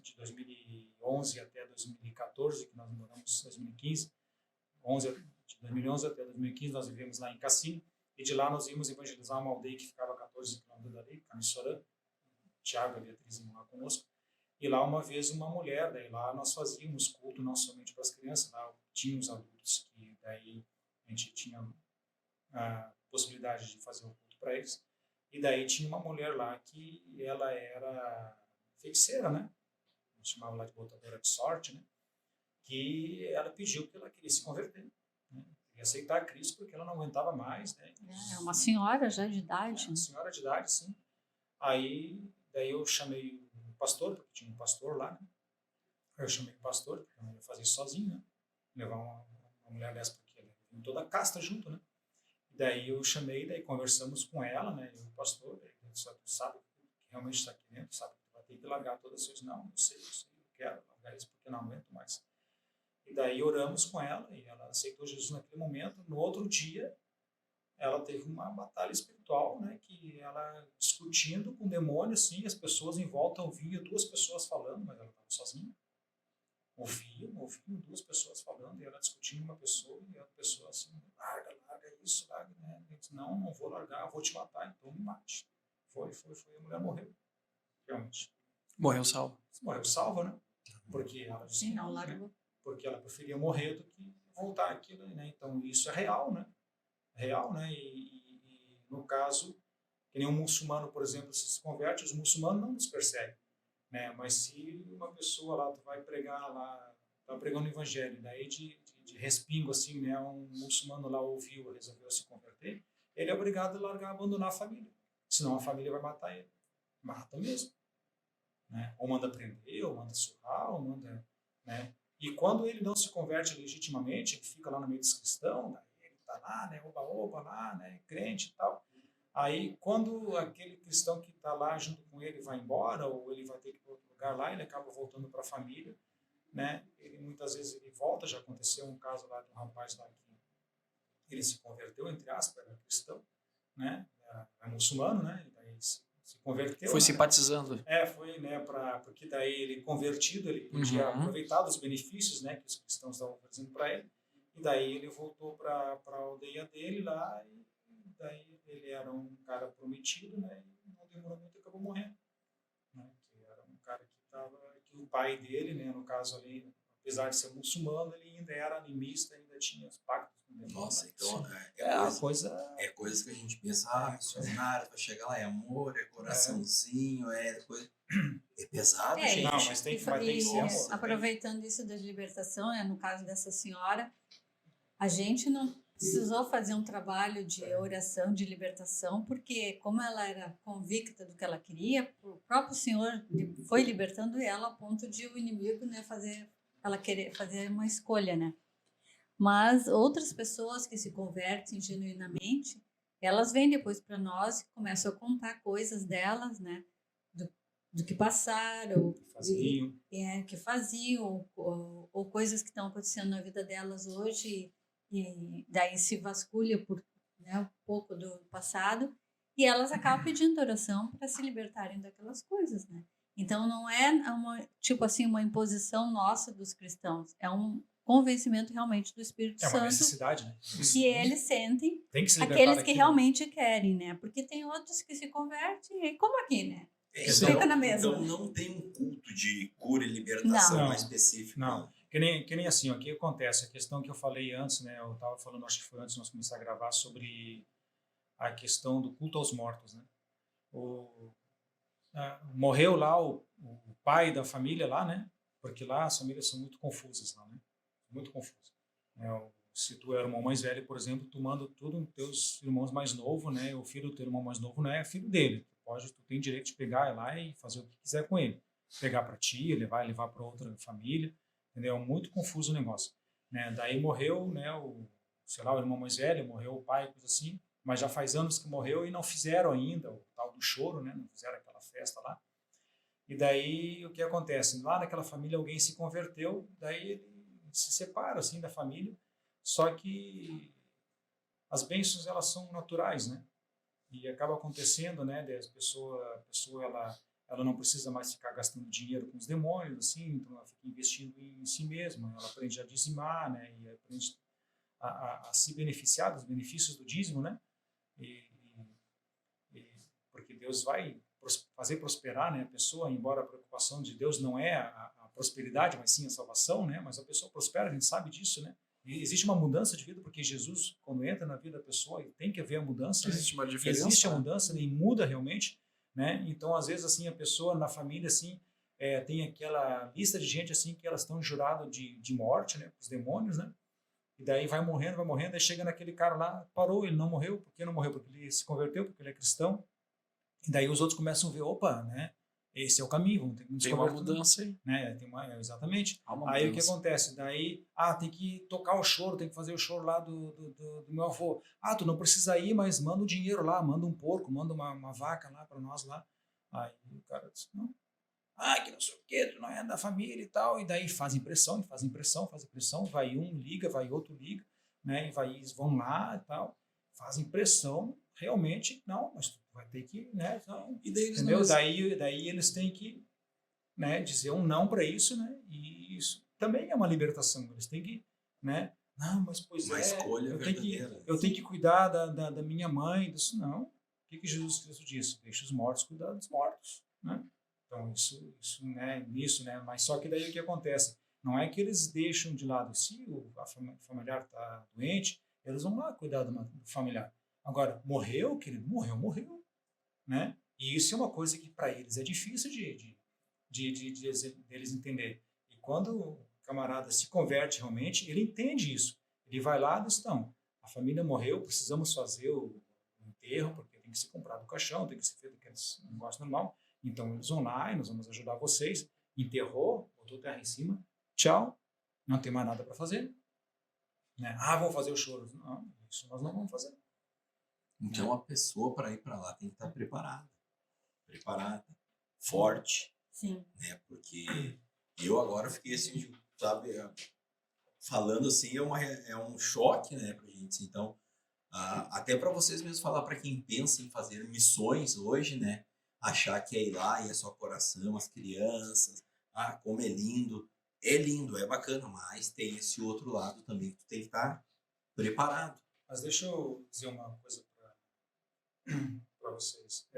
de 2011 até 2014, que nós moramos em 2015, de 2011 até 2015 nós vivemos lá em Cassino, e de lá nós íamos evangelizar uma aldeia que ficava a 14 km dali, Camissorã, Tiago e a Beatriz iam lá conosco. E lá uma vez uma mulher, daí lá nós fazíamos culto não somente para as crianças, lá tinha os adultos que daí a gente tinha a possibilidade de fazer o culto para eles. E daí tinha uma mulher lá que ela era feiticeira, né? A gente chamava lá de botadora de sorte, né? Que ela pediu que ela queria se converter, né? Queria aceitar Cristo porque ela não aguentava mais, né? É uma senhora já de idade. Uma senhora de idade, sim. Aí daí eu chamei o pastor, porque tinha um pastor lá, né? Eu chamei o pastor, porque eu não ia fazer isso sozinho, né? Levar uma mulher dessa, porque ela tem toda a casta junto, né? Daí eu chamei, daí conversamos com ela, né? E o pastor, daí só tu sabe que realmente está aqui dentro, sabe que tu vai ter que largar todas as coisas. Não, eu sei, eu quero largar isso porque não aguento mais. E daí oramos com ela e ela aceitou Jesus naquele momento. No outro dia, ela teve uma batalha espiritual, né? Que ela discutindo com o demônio, assim, as pessoas em volta ouviam duas pessoas falando, mas ela estava sozinha. Ouviam duas pessoas falando e ela discutindo com uma pessoa e a pessoa assim, larga isso, larga, né? Eu disse, não vou largar, eu vou te matar, então me mate. Foi, a mulher morreu, realmente. Morreu salva. Morreu salva, né? Porque ela disse, sim, não largou. Né? Porque ela preferia morrer do que voltar aquilo, né? Então isso é real, né? Real, né? E no caso, que nem um muçulmano, por exemplo, se converte, os muçulmanos não nos perseguem. Né? Mas se uma pessoa lá, tu vai pregar lá, estava pregando o evangelho, daí de respingo, assim, né, um muçulmano lá ouviu, resolveu se converter, ele é obrigado a largar, abandonar a família, senão a família vai matar ele, mata mesmo, né? Ou manda prender, ou manda surrar, ou manda, né? E quando ele não se converte legitimamente, ele fica lá no meio dos cristãos, daí ele está lá, né, oba-oba lá, né, crente e tal. Aí, quando aquele cristão que está lá junto com ele vai embora, ou ele vai ter que ir para outro lugar lá, ele acaba voltando para a família, né? Ele, muitas vezes ele volta, já aconteceu um caso lá de um rapaz lá que ele se converteu, entre aspas, era cristão, né? Era muçulmano, né? E daí se converteu. Foi né? simpatizando. Foi, né? Porque daí ele convertido, ele podia aproveitar dos benefícios, né? Que os cristãos estavam oferecendo para ele. E daí ele voltou para a aldeia dele lá e daí ele era um cara prometido, né? E não demorou muito e acabou morrendo, né? Que era um cara que o pai dele, né? No caso ali, apesar de ser muçulmano, ele ainda era animista, ainda tinha os pactos com o demônio. Nossa, então É coisas que a gente pensa, missionário, vai chegar lá, é amor, é coraçãozinho, é coisa. É pesado, gente. Não, mas tem que ser amor. Aproveitando isso da libertação, né, no caso dessa senhora, a gente não precisou fazer um trabalho de oração, de libertação, porque como ela era convicta do que ela queria, o próprio Senhor foi libertando ela a ponto de o inimigo, né, ela querer fazer uma escolha, né? Mas outras pessoas que se convertem genuinamente, elas vêm depois para nós e começam a contar coisas delas, né? Do que passaram, que faziam, ou coisas que estão acontecendo na vida delas hoje, e daí se vasculha por, né, um pouco do passado, e elas acabam pedindo oração para se libertarem daquelas coisas, né? Então não é uma imposição nossa dos cristãos, é um convencimento realmente do Espírito Santo. É uma necessidade, né? Que eles sentem, tem que se aqueles que realmente querem, né? Porque tem outros que se convertem, como aqui, né? Fica na mesma. Então não tem um culto de cura e libertação mais específico. Não. Que nem assim, o que acontece? A questão que eu falei antes, né? Eu estava falando, acho que foi antes de nós começar a gravar, sobre a questão do culto aos mortos, né? Morreu lá o pai da família lá, né? Porque lá as famílias são muito confusas lá, né? Muito confusas. Se tu é o irmão mais velho, por exemplo, tu manda tudo nos teus irmãos mais novos, né? O filho do teu irmão mais novo não é filho dele. Tu tem direito de pegar lá e fazer o que quiser com ele. Pegar para ti, levar para outra família, entendeu? É muito confuso o negócio, né? Daí morreu, né? O irmão mais velho, morreu o pai, coisa assim, mas já faz anos que morreu e não fizeram ainda o tal do choro, né? Não fizeram aquela festa lá. E daí o que acontece? Lá naquela família alguém se converteu, daí ele se separa assim da família, só que as bênçãos elas são naturais, né? E acaba acontecendo, né? A pessoa ela não precisa mais ficar gastando dinheiro com os demônios, assim, então ela fica investindo em si mesma, ela aprende a dizimar, né? E aprende a se beneficiar dos benefícios do dízimo, né? Porque Deus vai fazer prosperar, né, a pessoa, embora a preocupação de Deus não é a prosperidade, mas sim a salvação, né? Mas a pessoa prospera, a gente sabe disso, né? E existe uma mudança de vida, porque Jesus, quando entra na vida da pessoa, tem que haver a mudança. Existe uma diferença. Existe a mudança, né? E muda realmente, né? Então, às vezes, assim, a pessoa na família, assim, tem aquela lista de gente, assim, que elas estão juradas de morte, né? Os demônios, né? E daí vai morrendo, aí chega naquele cara lá, parou, ele não morreu. Por que não morreu? Porque ele se converteu, porque ele é cristão. E daí os outros começam a ver, opa, né? Esse é o caminho, vamos ter que nos Tem uma mudança aí. Né? Exatamente. Aí o que acontece? Daí, tem que tocar o choro, tem que fazer o choro lá do meu avô. Tu não precisa ir, mas manda o dinheiro lá, manda um porco, manda uma vaca lá para nós lá. Aí o cara disse, não. Que não sei o quê, tu não é da família e tal. E daí fazem pressão, vai um liga, vai outro liga, né? E vão lá e tal, fazem pressão, realmente, não, mas tu vai ter que, né? Não, e daí eles entendeu? Daí eles têm que, né, dizer um não para isso, né? E isso também é uma libertação. Eles têm que, né? Não, mas uma escolha eu tenho que cuidar da minha mãe, disso não. O que Jesus Cristo disse? Deixa os mortos cuidar dos mortos, né? Então isso, né? Nisso, né? Mas só que daí o que acontece? Não é que eles deixam de lado, se a familiar está doente, eles vão lá cuidar do familiar. Agora, morreu, querido? Morreu, né? E isso é uma coisa que para eles é difícil de eles entender. E quando camarada se converte realmente, ele entende isso. Ele vai lá e diz, não, a família morreu, precisamos fazer o enterro, porque tem que ser comprado o caixão, tem que ser feito aquele negócio normal. Então eles vão lá e nós vamos ajudar vocês. Enterrou, botou terra em cima, tchau, não tem mais nada para fazer. Né? Vamos fazer o choro. Não, isso nós não vamos fazer. Então a pessoa para ir para lá tem que estar preparada, forte, Sim. né? Porque eu agora fiquei assim, sabe, falando assim é um choque, né, pra gente. Então, até para vocês mesmos falar para quem pensa em fazer missões hoje, né, achar que é ir lá e é só coração, as crianças, como é lindo, é bacana, mas tem esse outro lado também que tu tem que estar preparado. Mas deixa eu dizer uma coisa para vocês.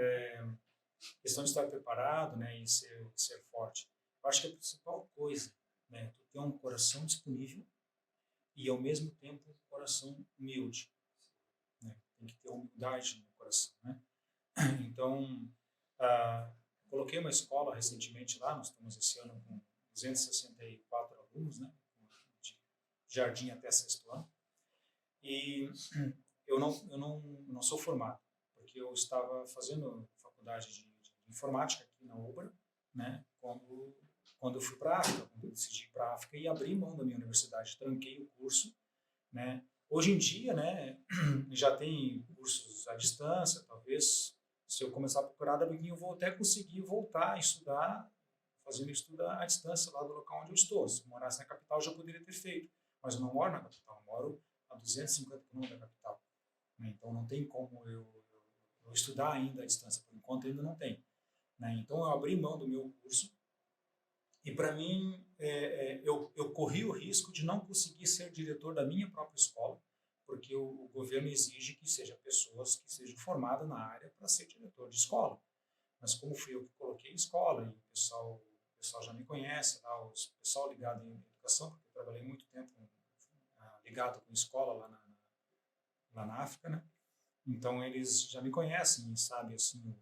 Questão de estar preparado, né, e ser forte. Eu acho que a principal coisa, né, tu ter um coração disponível e ao mesmo tempo um coração humilde, né? Tem que ter humildade no coração, né? Então, coloquei uma escola recentemente lá, nós estamos esse ano com 264 alunos, né, de jardim até sexto ano, e eu não sou formado, porque eu estava fazendo faculdade de informática aqui na UBRA, né, quando eu fui para a África, quando eu decidi ir para a África e abri mão da minha universidade, tranquei o curso, né. Hoje em dia, né, já tem cursos à distância, talvez se eu começar a procurar da eu vou até conseguir voltar a estudar, fazendo estudo à distância lá do local onde eu estou. Se eu morasse na capital, eu já poderia ter feito, mas eu não moro na capital, eu moro a 250 km da capital, né? Então não tem como eu estudar ainda à distância, por enquanto ainda não tem, né? Então eu abri mão do meu curso e para mim eu corri o risco de não conseguir ser diretor da minha própria escola, porque o governo exige que sejam pessoas que sejam formadas na área para ser diretor de escola. Mas como fui eu que coloquei escola, e o pessoal já me conhece, lá, o pessoal ligado em educação, porque eu trabalhei muito tempo ligado com escola lá na África, né? Então eles já me conhecem e sabem assim,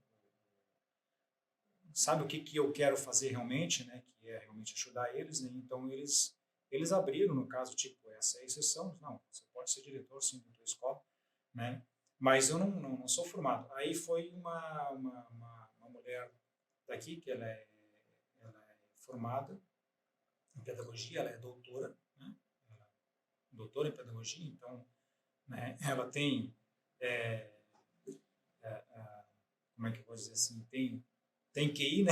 sabe o que eu quero fazer realmente, né? Que é realmente ajudar eles, né? Então eles abriram, no caso, tipo, essa é a exceção. Não, você pode ser diretor, sim, da tua escola, né? Mas eu não sou formado. Aí foi uma mulher daqui, que ela é formada em pedagogia, ela é doutora, né? Ela é doutora em pedagogia, então, né, ela tem, como é que eu vou dizer assim, tem QI, né?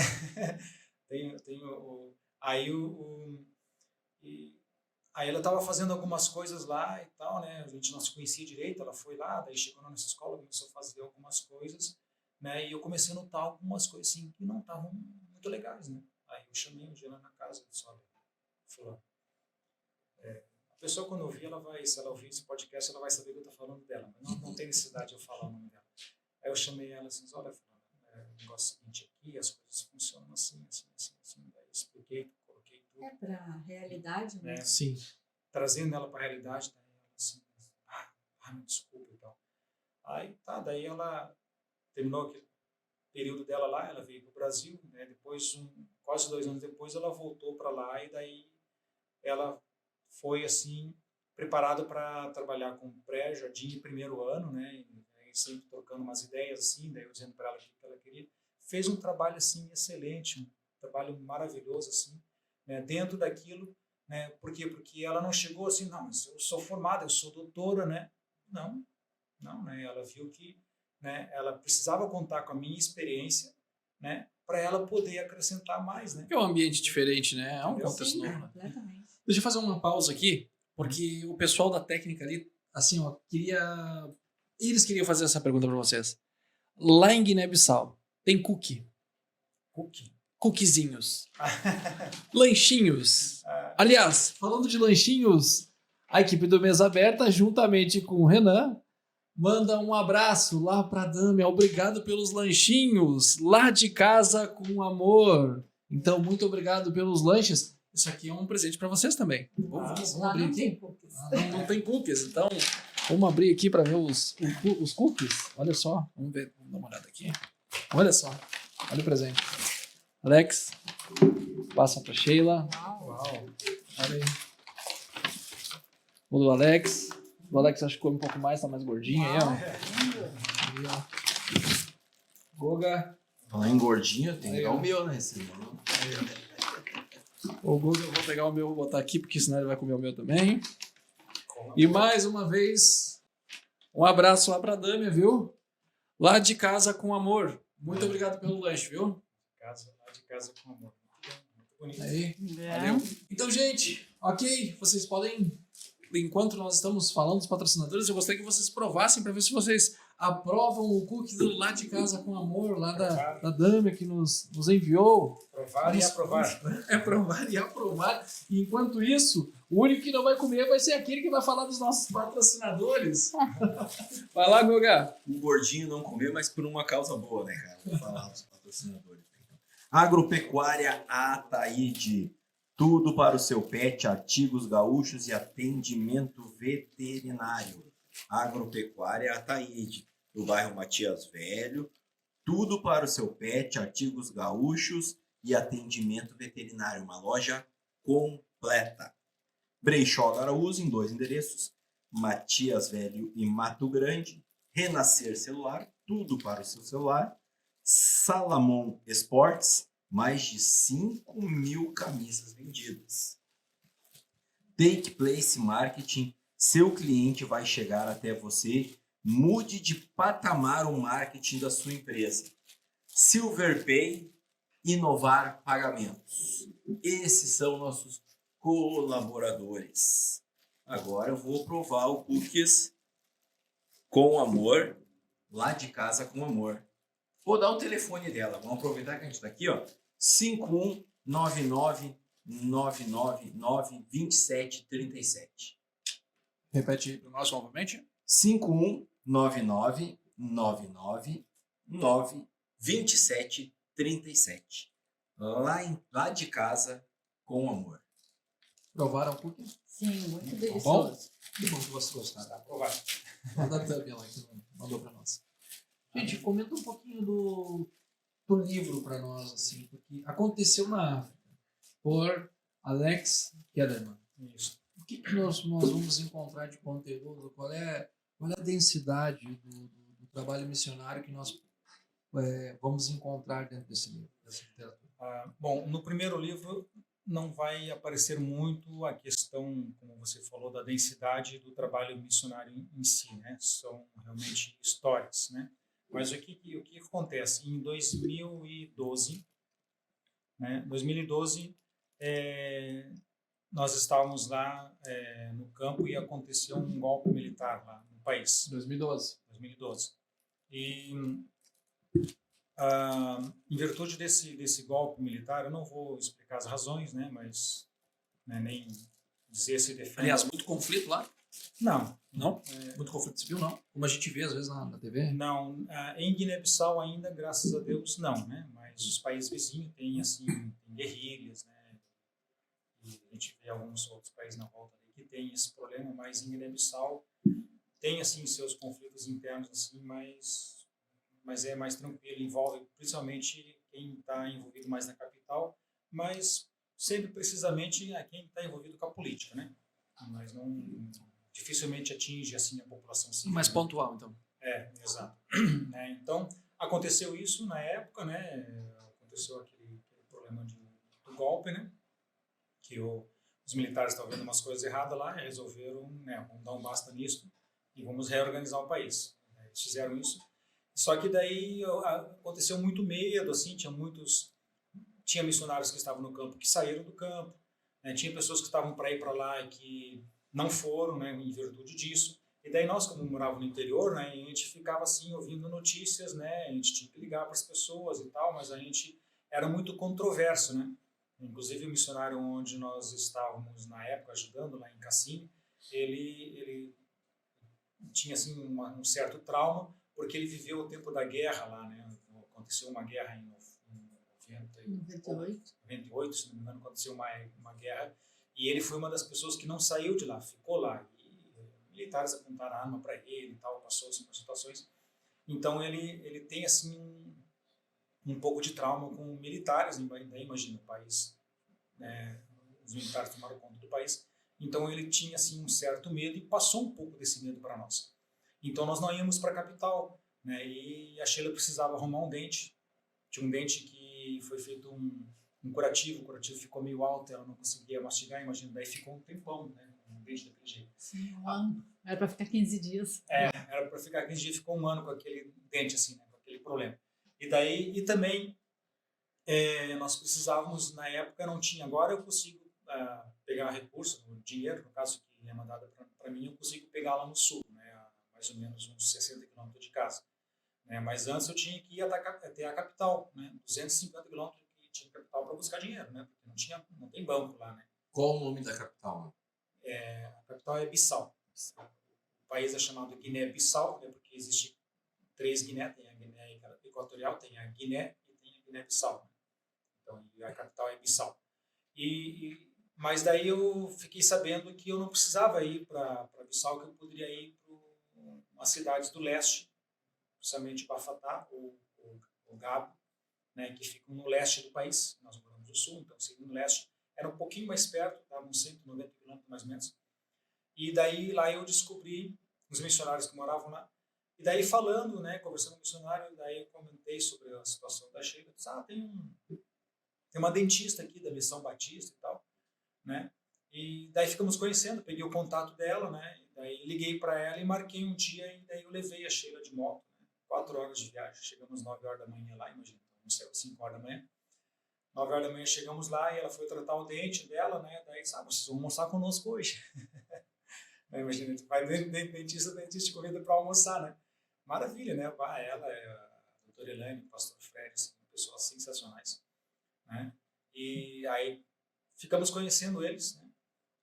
Aí ela estava fazendo algumas coisas lá e tal, né? A gente não se conhecia direito, ela foi lá, daí chegou na nossa escola, começou a fazer algumas coisas, né? E eu comecei a notar algumas coisas assim que não estavam muito legais, né? Aí eu chamei um dia lá na casa e disse, olha, fulano, a pessoa quando ouvir, se ela ouvir esse podcast, ela vai saber que eu estou falando dela, mas não tem necessidade de eu falar o nome dela. Aí eu chamei ela assim, olha, fulano, o negócio seguinte aqui, as coisas funcionam assim. Daí eu expliquei, coloquei tudo. Para a realidade, né? Sim. Trazendo ela para a realidade, daí ela assim, me desculpa e tal. Aí tá, daí ela terminou aquele período dela lá, ela veio para o Brasil, né? Depois, quase 2 anos depois, ela voltou para lá e daí ela foi assim preparada para trabalhar com pré-jardim de primeiro ano, né? E sempre trocando umas ideias assim, daí eu dizendo para ela o que ela queria. Fez um trabalho assim excelente, um trabalho maravilhoso assim, né? Dentro daquilo, né? Por quê? Porque ela não chegou assim, não, mas eu sou formada, eu sou doutora, né? Não, né? Ela viu que, né, ela precisava contar com a minha experiência, né, para ela poder acrescentar mais, né? É um ambiente diferente, né? É um contexto novo. Completamente. Deixa eu fazer uma pausa aqui, porque o pessoal da técnica ali, assim, ó, eles queriam fazer essa pergunta para vocês. Lá em Guiné-Bissau, tem cookie? Cookiezinhos. Lanchinhos. Aliás, falando de lanchinhos, a equipe do Mesa Aberta, juntamente com o Renan, manda um abraço lá para a Dâmia. Obrigado pelos lanchinhos, lá de casa com amor. Então, muito obrigado pelos lanches. Isso aqui é um presente para vocês também. Vamos abrir aqui. Não tem cookies, então vamos abrir aqui para ver os cookies. Olha só, vamos ver, vamos dar uma olhada aqui. Olha só, olha o presente. Alex, passa para Sheila. Uau. aí. O do Alex. O Alex acho que come um pouco mais, tá mais gordinho aí, ó. Aí, ó. Goga. Falar em gordinho, tem que Aí, dar ó. o meu, né? Senão... O Goga, eu vou pegar o meu, vou botar aqui, porque senão ele vai comer o meu também. E mais uma vez, um abraço lá pra Dâmia, viu? Lá de casa com amor. Muito obrigado pelo lanche, viu? Lá de casa com amor. Muito bonito. Aí, valeu. Então, gente, ok, vocês podem, enquanto nós estamos falando dos patrocinadores, eu gostaria que vocês provassem para ver se vocês aprovam o cookie do Lá de Casa com Amor, lá da Dâmia que nos enviou. Provar e aprovar. É provar e aprovar. E enquanto isso, o único que não vai comer vai ser aquele que vai falar dos nossos patrocinadores. Vai lá, Goga. O gordinho não comer, mas por uma causa boa, né, cara? Vou falar dos patrocinadores. Agropecuária Ataíde. Tudo para o seu pet, artigos gaúchos e atendimento veterinário. Agropecuária Ataíde, do bairro Matias Velho. Tudo para o seu pet, artigos gaúchos e atendimento veterinário. Uma loja completa. Brechó Araújo em 2 endereços. Matias Velho e Mato Grande. Renascer Celular, tudo para o seu celular. Salamon Esportes, mais de 5.000 camisas vendidas. Take Place Marketing, seu cliente vai chegar até você. Mude de patamar o marketing da sua empresa. SilverPay, inovar pagamentos. Esses são nossos colaboradores. Agora eu vou provar o cookies com amor, lá de casa com amor. Vou dar o telefone dela. Vamos aproveitar que a gente está aqui, ó. 5199-999-2737. Repete para nós novamente. 5199-999-2737. Lá de casa com amor. Provaram o cookie? Sim, muito Bom? delicioso. Que bom que vocês gostaram. Aprovar. Manda a Dâmia lá que mandou para nós. Gente, comenta um pouquinho do livro para nós, assim, porque aconteceu na África, por Alex Kellerman. Isso. O que nós vamos encontrar de conteúdo? Qual é a densidade do trabalho missionário que nós vamos encontrar dentro desse livro, dessa literatura? Bom, no primeiro livro não vai aparecer muito a questão, como você falou, da densidade do trabalho missionário em si, né? São realmente histórias, né? Mas o que acontece? Em 2012, né? 2012, nós estávamos lá no campo e aconteceu um golpe militar lá no país. 2012. 2012. E em virtude desse golpe militar, eu não vou explicar as razões, né? Mas nem dizer se defende. Aliás, muito conflito lá? Não. Não? Muito conflito civil, não? Como a gente vê às vezes na TV? Não, em Guiné-Bissau ainda, graças a Deus, não, né? Mas os países vizinhos têm, assim, tem guerrilhas, né? E a gente vê alguns outros países na volta ali que tem esse problema, mas em Guiné-Bissau tem, assim, seus conflitos internos, assim, mas é mais tranquilo, envolve principalmente quem está envolvido mais na capital, mas sempre precisamente a quem está envolvido com a política, né? Mas não... dificilmente atinge assim a população civil. Mais pontual, então. Exato. Então, aconteceu isso na época, né? Aconteceu aquele problema do golpe, né? Que os militares estavam vendo umas coisas erradas lá e resolveram, vamos dar um basta nisso e vamos reorganizar o país. Eles fizeram isso. Só que daí aconteceu muito medo, assim, tinha missionários que estavam no campo que saíram do campo, né? Tinha pessoas que estavam para ir para lá e que não foram, né, em virtude disso. E daí nós, como morávamos no interior, né, a gente ficava assim ouvindo notícias, né, a gente tinha que ligar para as pessoas e tal, mas a gente era muito controverso, né. Inclusive o missionário onde nós estávamos na época ajudando lá em Cassine, ele tinha assim um certo trauma porque ele viveu o tempo da guerra lá, né. Aconteceu uma guerra em 98, se não me engano, aconteceu uma guerra. E ele foi uma das pessoas que não saiu de lá, ficou lá. E militares apontaram a arma para ele e tal, passou assim, por situações. Então ele tem assim um pouco de trauma com militares, daí imagina o país, né, os militares tomaram conta do país. Então ele tinha assim um certo medo e passou um pouco desse medo para nós. Então nós não íamos para a capital, né? E a Sheila precisava arrumar um dente. Tinha um dente que foi feito um curativo, o curativo ficou meio alto, ela não conseguia mastigar, imagina, daí ficou um tempão, né? Um dente daquele jeito. Sim, um ano. Era para ficar 15 dias. Era para ficar 15 dias, ficou um ano com aquele dente assim, né? Com aquele problema. E daí, e também nós precisávamos, na época não tinha, agora eu consigo pegar recurso, dinheiro, no caso que é mandado para mim, eu consigo pegar lá no sul, né? A mais ou menos uns 60 quilômetros de casa. Né? Mas antes eu tinha que ir até a capital, né? 250 quilômetros que tinha capital para buscar dinheiro, né? Porque não tem banco lá, né? Qual o nome da capital? A capital é Bissau. O país é chamado Guiné-Bissau, né? Porque existe 3 Guiné, tem a Guiné Equatorial, tem a Guiné e tem a Guiné-Bissau. Né? Então, a capital é Bissau. Mas daí eu fiquei sabendo que eu não precisava ir para Bissau, que eu poderia ir para umas cidades do leste, principalmente Bafatá ou Gabo, né, que ficam no leste do país. Nós moramos no sul, então seguindo no leste, era um pouquinho mais perto, estavam uns 190 quilômetros mais ou menos. E daí lá eu descobri os missionários que moravam lá. E daí falando, né, conversando com o missionário, daí eu comentei sobre a situação da Sheila. Disse, tem uma dentista aqui da Missão Batista e tal, né? E daí ficamos conhecendo, peguei o contato dela, né? E daí liguei para ela e marquei um dia e daí eu levei a Sheila de moto, né? 4 horas de viagem, chegamos 9 horas da manhã lá, imagina, não sei, 5 horas da manhã. 9 horas da manhã chegamos lá e ela foi tratar o dente dela, né? Daí, vocês vão almoçar conosco hoje. Imagina, vai dentista te convida para almoçar, né? Maravilha, né? Ela é a doutora Elaine, o pastor Fred, assim, pessoas sensacionais, né? E aí ficamos conhecendo eles, né?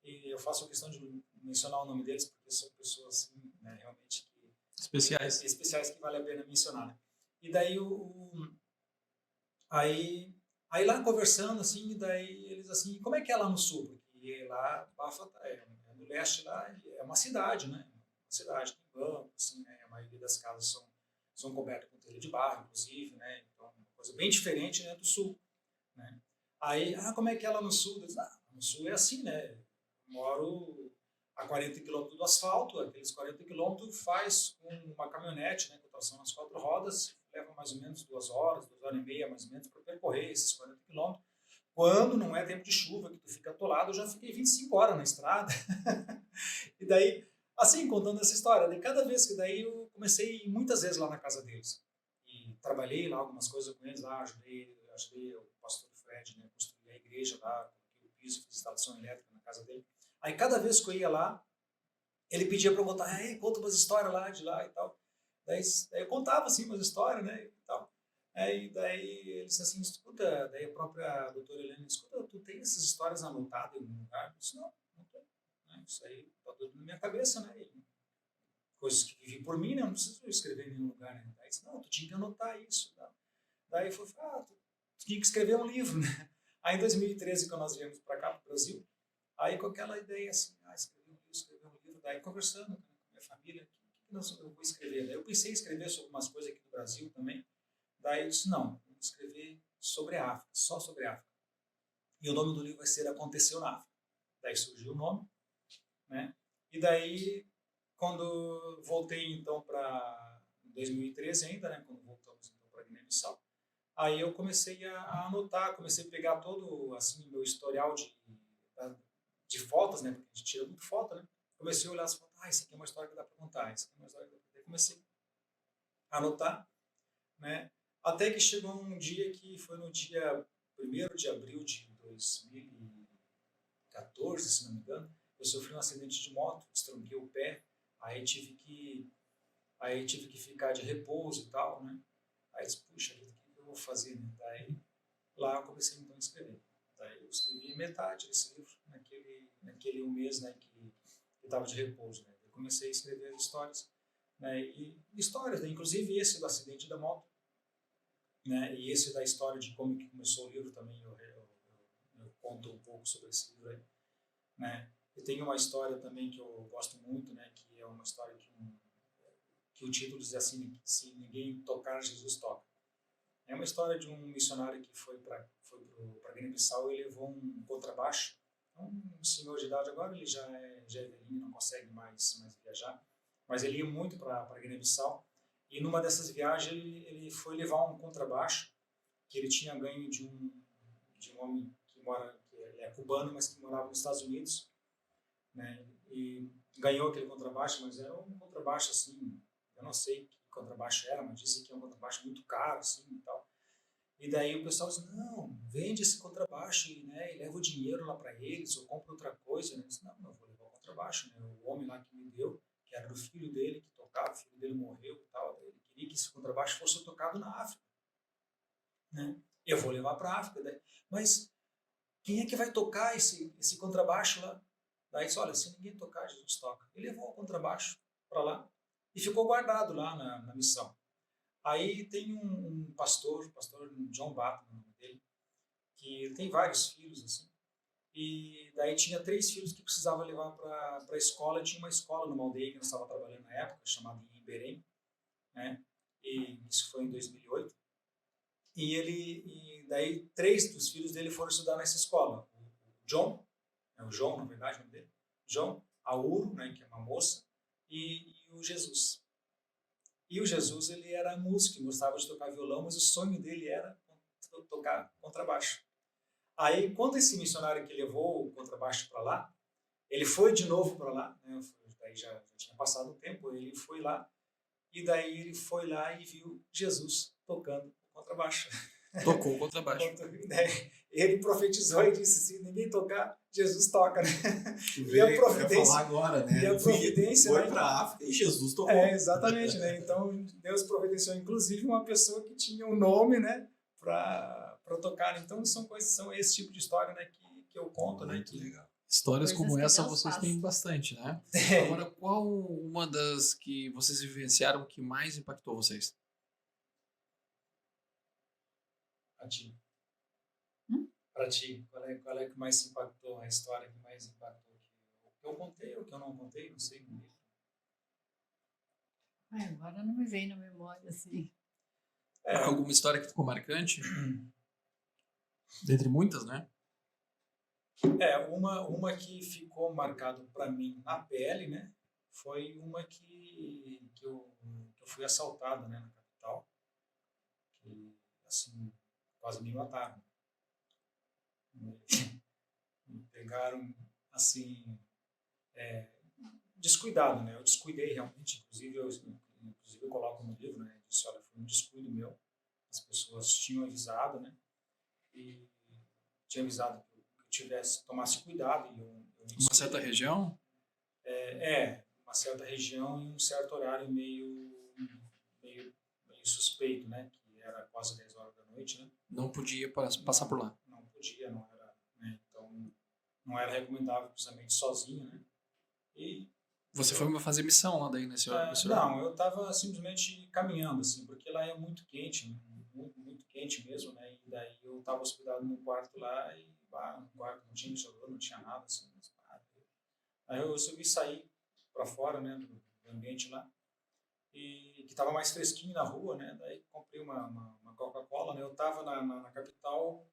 E eu faço questão de mencionar o nome deles porque são pessoas assim, né, realmente especiais que vale a pena mencionar, né? E daí aí lá conversando assim, daí eles assim, como é que é lá no sul? Porque lá no leste lá é uma cidade, né? Uma cidade tem banco, assim, né? A maioria das casas são cobertas com telha de barro, inclusive, né? Então uma coisa bem diferente, né, do sul, né? Aí, como é que é lá no sul? Eu disse, no sul é assim, né? Moro a 40 quilômetros do asfalto, aqueles 40 quilômetros faz com uma caminhonete, né, com tração nas 4 rodas, leva mais ou menos 2 horas e meia, mais ou menos, para percorrer esses 40 quilômetros. Quando não é tempo de chuva, que tu fica atolado, eu já fiquei 25 horas na estrada. E daí, assim, contando essa história, de cada vez que daí eu comecei a ir muitas vezes lá na casa deles. E trabalhei lá algumas coisas com eles lá, ajudei o pastor Fred, né, construir a igreja lá, coloquei o piso, fiz instalação elétrica na casa dele. Aí cada vez que eu ia lá, ele pedia para eu contar, conta umas histórias lá de lá e tal. Daí eu contava assim umas histórias, né, e tal. Aí daí ele disse assim, escuta, daí a própria doutora Helena, escuta, tu tem essas histórias anotadas em algum lugar? Eu disse, não tenho. Né, isso aí tá tudo na minha cabeça, né, e coisas que vivi por mim, né, eu não preciso escrever em nenhum lugar, né. Daí disse, não, tu tinha que anotar isso. Tá? Daí eu falei, tu tinha que escrever um livro, né. Aí em 2013, quando nós viemos para cá, para o Brasil, aí com aquela ideia assim, escrever um livro, daí conversando com a minha família, o que eu vou escrever? Daí eu pensei em escrever sobre umas coisas aqui do Brasil também, daí eu disse, não, vou escrever sobre a África, só sobre a África. E o nome do livro vai ser Aconteceu na África. Daí surgiu o nome, né? E daí, quando voltei então para 2013 ainda, né? Quando voltamos então para Guiné-Bissau, aí eu comecei a anotar, comecei a pegar todo assim meu historial de fotos, né? Porque a gente tira muito foto, né? Comecei a olhar as fotos, isso aqui é uma história que dá para contar, isso aqui é uma história que dá para contar. Comecei a anotar, né? Até que chegou um dia que foi no dia 1º de abril de 2014, se não me engano, eu sofri um acidente de moto, estranguei o pé, aí tive que ficar de repouso e tal, né? Aí disse, puxa, o que eu vou fazer, né? Daí lá eu comecei então a escrever. Daí eu escrevi metade desse livro naquele um mês, né, que estava de repouso, né? Eu comecei a escrever as histórias, né? E histórias, né? Inclusive esse do acidente da moto, né? E esse da história de como que começou o livro também eu conto um pouco sobre esse livro aí, né? E tem uma história também que eu gosto muito, né? Que é uma história que o título diz assim, se ninguém tocar, Jesus toca. É uma história de um missionário que foi para Guiné-Bissau e levou um contrabaixo um senhor de idade agora, ele já é velhinho, não consegue mais viajar, mas ele ia muito para a Guiné-Bissau, e numa dessas viagens ele foi levar um contrabaixo que ele tinha ganho de um homem que ele é cubano, mas que morava nos Estados Unidos, né? E ganhou aquele contrabaixo, mas era um contrabaixo assim, eu não sei que contrabaixo era, mas dizem que é um contrabaixo muito caro, assim, e tal. E daí o pessoal disse, não, vende esse contrabaixo e, né, e leva o dinheiro lá para eles, ou compra outra coisa. Né? Eu disse, não, eu vou levar o contrabaixo. Né? O homem lá que me deu, que era do filho dele, que tocava, o filho dele morreu e tal, ele queria que esse contrabaixo fosse tocado na África. Né? Eu vou levar para a África. Daí. Mas quem é que vai tocar esse contrabaixo lá? Daí disse, olha, se ninguém tocar, Jesus toca. Ele levou o contrabaixo para lá e ficou guardado lá na missão. Aí tem um pastor John Batten, o nome dele, que tem vários filhos, assim, e daí tinha 3 filhos que precisava levar para a escola. Tinha uma escola numa aldeia que nós estava trabalhando na época, chamada Iberém, né? E isso foi em 2008. E daí 3 dos filhos dele foram estudar nessa escola. O John, o João, na verdade, o nome dele, John, a Uro, né, que é uma moça, e o Jesus. E o Jesus, ele era músico, gostava de tocar violão, mas o sonho dele era tocar contrabaixo. Aí, quando esse missionário que levou o contrabaixo para lá, ele foi de novo para lá, né? Daí já tinha passado um tempo, ele foi lá, e daí ele foi lá e viu Jesus tocando o contrabaixo. Tocou o contrabaixo. Ele profetizou e disse, se ninguém tocar, Jesus toca, né? E a providência falar agora, né? E a providência foi para a África e Jesus tocou. Exatamente, né? Então Deus providenciou inclusive uma pessoa que tinha um nome, né, para tocar. Então são esse tipo de história, né, que eu conto, né? Muito legal. Histórias Coisas como que essa Deus vocês faz. têm bastante, né? Agora, qual uma das que vocês vivenciaram que mais impactou vocês? A ti. Hum? Para ti, qual é que mais impactou, a história que mais impactou? O que eu contei, o que eu não contei, não sei. Ai, agora não me vem na memória assim. Alguma história que ficou marcante? Dentre muitas, né? Uma que ficou marcado para mim na pele, né? Foi uma que eu fui assaltado, né, na capital. Que, assim, quase me mataram. Me pegaram, assim, descuidado, né? Eu descuidei realmente, inclusive eu coloco no livro, né? Eu disse, olha, foi um descuido meu. As pessoas tinham avisado, né? E tinha avisado que eu tomasse cuidado. E eu Uma certa região? Uma certa região e um certo horário meio suspeito, né? Que era quase 10 horas da noite, né? Não podia passar por lá. Não podia, não era, né? Então, não era recomendável, precisamente sozinho, né? E Você foi fazer missão lá daí nesse horário? não, eu estava simplesmente caminhando, assim, porque lá é muito quente, né? Muito quente mesmo, né? E daí eu estava hospedado num quarto lá e no quarto não tinha ventilador, não tinha nada, assim. Aí eu resolvi sair para fora, né, do ambiente lá, e que estava mais fresquinho na rua, né? Daí comprei uma Coca-Cola, né? Eu estava na capital,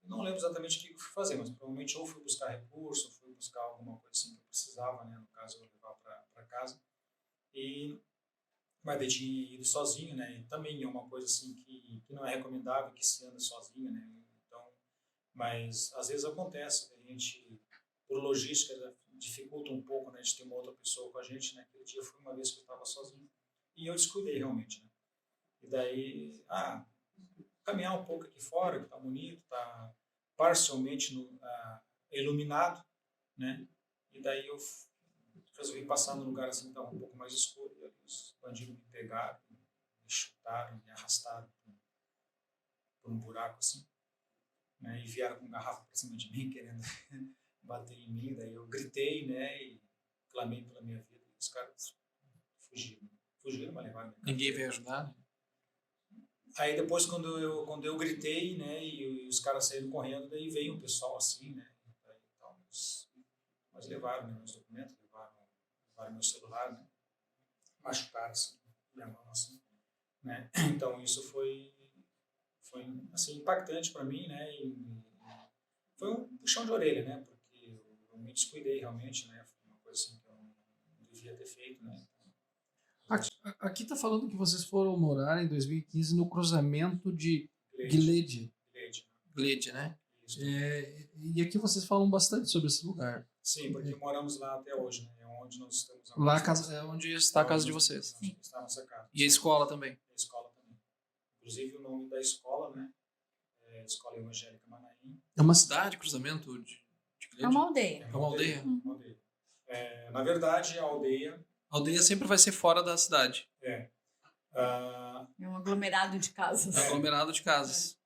não lembro exatamente o que eu fui fazer, mas provavelmente ou fui buscar recurso, ou fui buscar alguma coisa assim que eu precisava, né? No caso, eu levar para casa. Mas eu tinha ido sozinho, né? E também é uma coisa assim que não é recomendável que se anda sozinho, né? Então, mas às vezes acontece, a gente, por logística, dificulta um pouco, né, de ter uma outra pessoa com a gente, né? Aquele dia foi uma vez que eu estava sozinho e eu descuidei realmente, né? E daí, caminhar um pouco aqui fora, que tá bonito, tá parcialmente iluminado, né? E daí eu resolvi passar num lugar assim que estava um pouco mais escuro e ali os bandidos me pegaram, me chutaram, me arrastaram por um buraco assim, né? E vieram com garrafa para cima de mim, querendo bater em mim. Daí eu gritei, né? E clamei pela minha vida. E os caras fugiram, mas levaram minha Ninguém veio ajudar? Aí depois, quando eu gritei, né, e os caras saíram correndo, daí veio um pessoal assim, né, mas levaram, né, meus documentos, levaram meu celular, né, machucaram assim, minha mão assim, né. Então isso foi assim impactante para mim, né, Foi um puxão de orelha, né? Porque eu me descuidei realmente, né? Foi uma coisa assim que eu não devia ter feito, né? Aqui está falando que vocês foram morar em 2015 no cruzamento de Glade, Glade, né? isso. E aqui vocês falam bastante sobre esse lugar. Sim, porque moramos lá até hoje, né? É onde nós estamos Lá agora. é onde está a casa de vocês. Sim. Está a nossa casa. E a escola também. A escola também. Inclusive o nome da escola, né? É Escola Evangélica Manaim. É uma cidade, cruzamento de É Glade? uma aldeia. É uma aldeia? Uma aldeia. Na verdade, a aldeia A aldeia sempre vai ser fora da cidade. ah, É um aglomerado de casas. É um aglomerado de casas.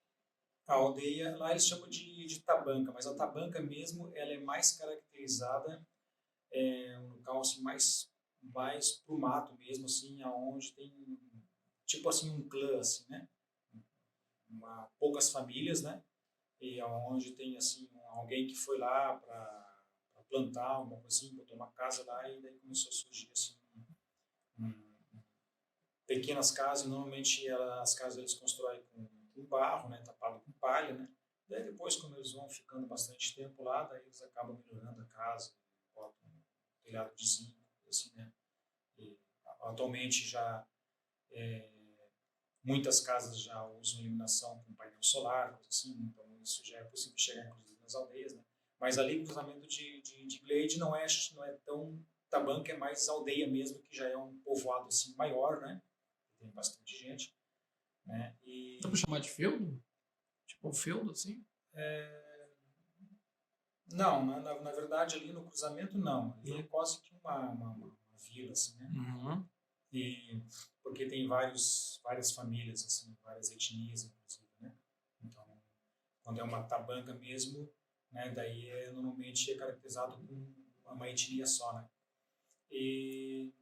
a aldeia, lá eles chamam de tabanca, mas a tabanca mesmo, ela é mais caracterizada, um local assim, mais pro mato mesmo, assim, aonde tem, tipo assim, um clã, assim, né? Poucas famílias, né? E aonde tem, assim, alguém que foi lá para plantar uma coisinha, botou uma casa lá e daí começou a surgir, assim, pequenas casas. Normalmente as casas eles constroem com barro, né, tapado com palha, né. Daí depois, quando eles vão ficando bastante tempo lá, daí eles acabam melhorando a casa, botam um telhado de zinco, assim, né. E atualmente já muitas casas já usam iluminação com painel solar, coisa assim, então isso já é possível chegar inclusive nas aldeias, né. Mas ali, cruzamento de Glade não é tão tabanca, é mais aldeia mesmo, que já é um povoado assim maior, né. Tem bastante gente, né? E Dá pra chamar de feudo? Tipo um feudo, assim? não, na verdade ali no cruzamento não, ali é quase que uma vila, assim, né? Uhum. E porque tem várias famílias, assim, várias etnias, inclusive, né? Então, quando é uma tabanca mesmo, né? Daí normalmente é caracterizado com uma etnia só, né? E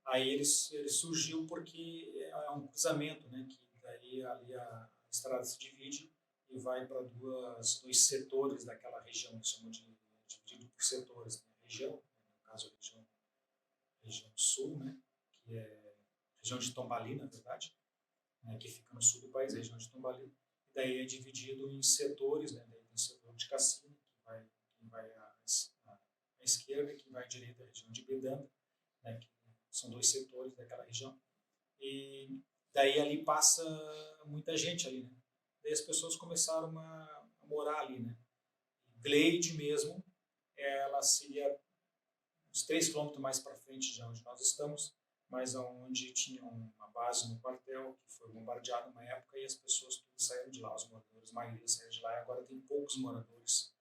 aí ele surgiu porque é um cruzamento, né? Que daí ali a estrada se divide e vai para dois setores daquela região, que chamam de dividido por setores, né? Região, no caso a região sul, né? Que é a região de Tombali, na verdade, né? Que fica no sul do país, a região de Tombali. E daí é dividido em setores, né? Daí tem o setor de Cassino, que vai à esquerda, e que vai à direita, a região de Bedanda, né? Que são dois setores daquela região. E daí ali passa muita gente ali, né? Daí as pessoas começaram a morar ali, né? Glade mesmo, ela seria uns 3 quilômetros mais para frente de onde nós estamos, mas onde tinha uma base no quartel que foi bombardeado uma época e as pessoas tudo saíram de lá, os moradores, a maioria saíram de lá, e agora tem poucos moradores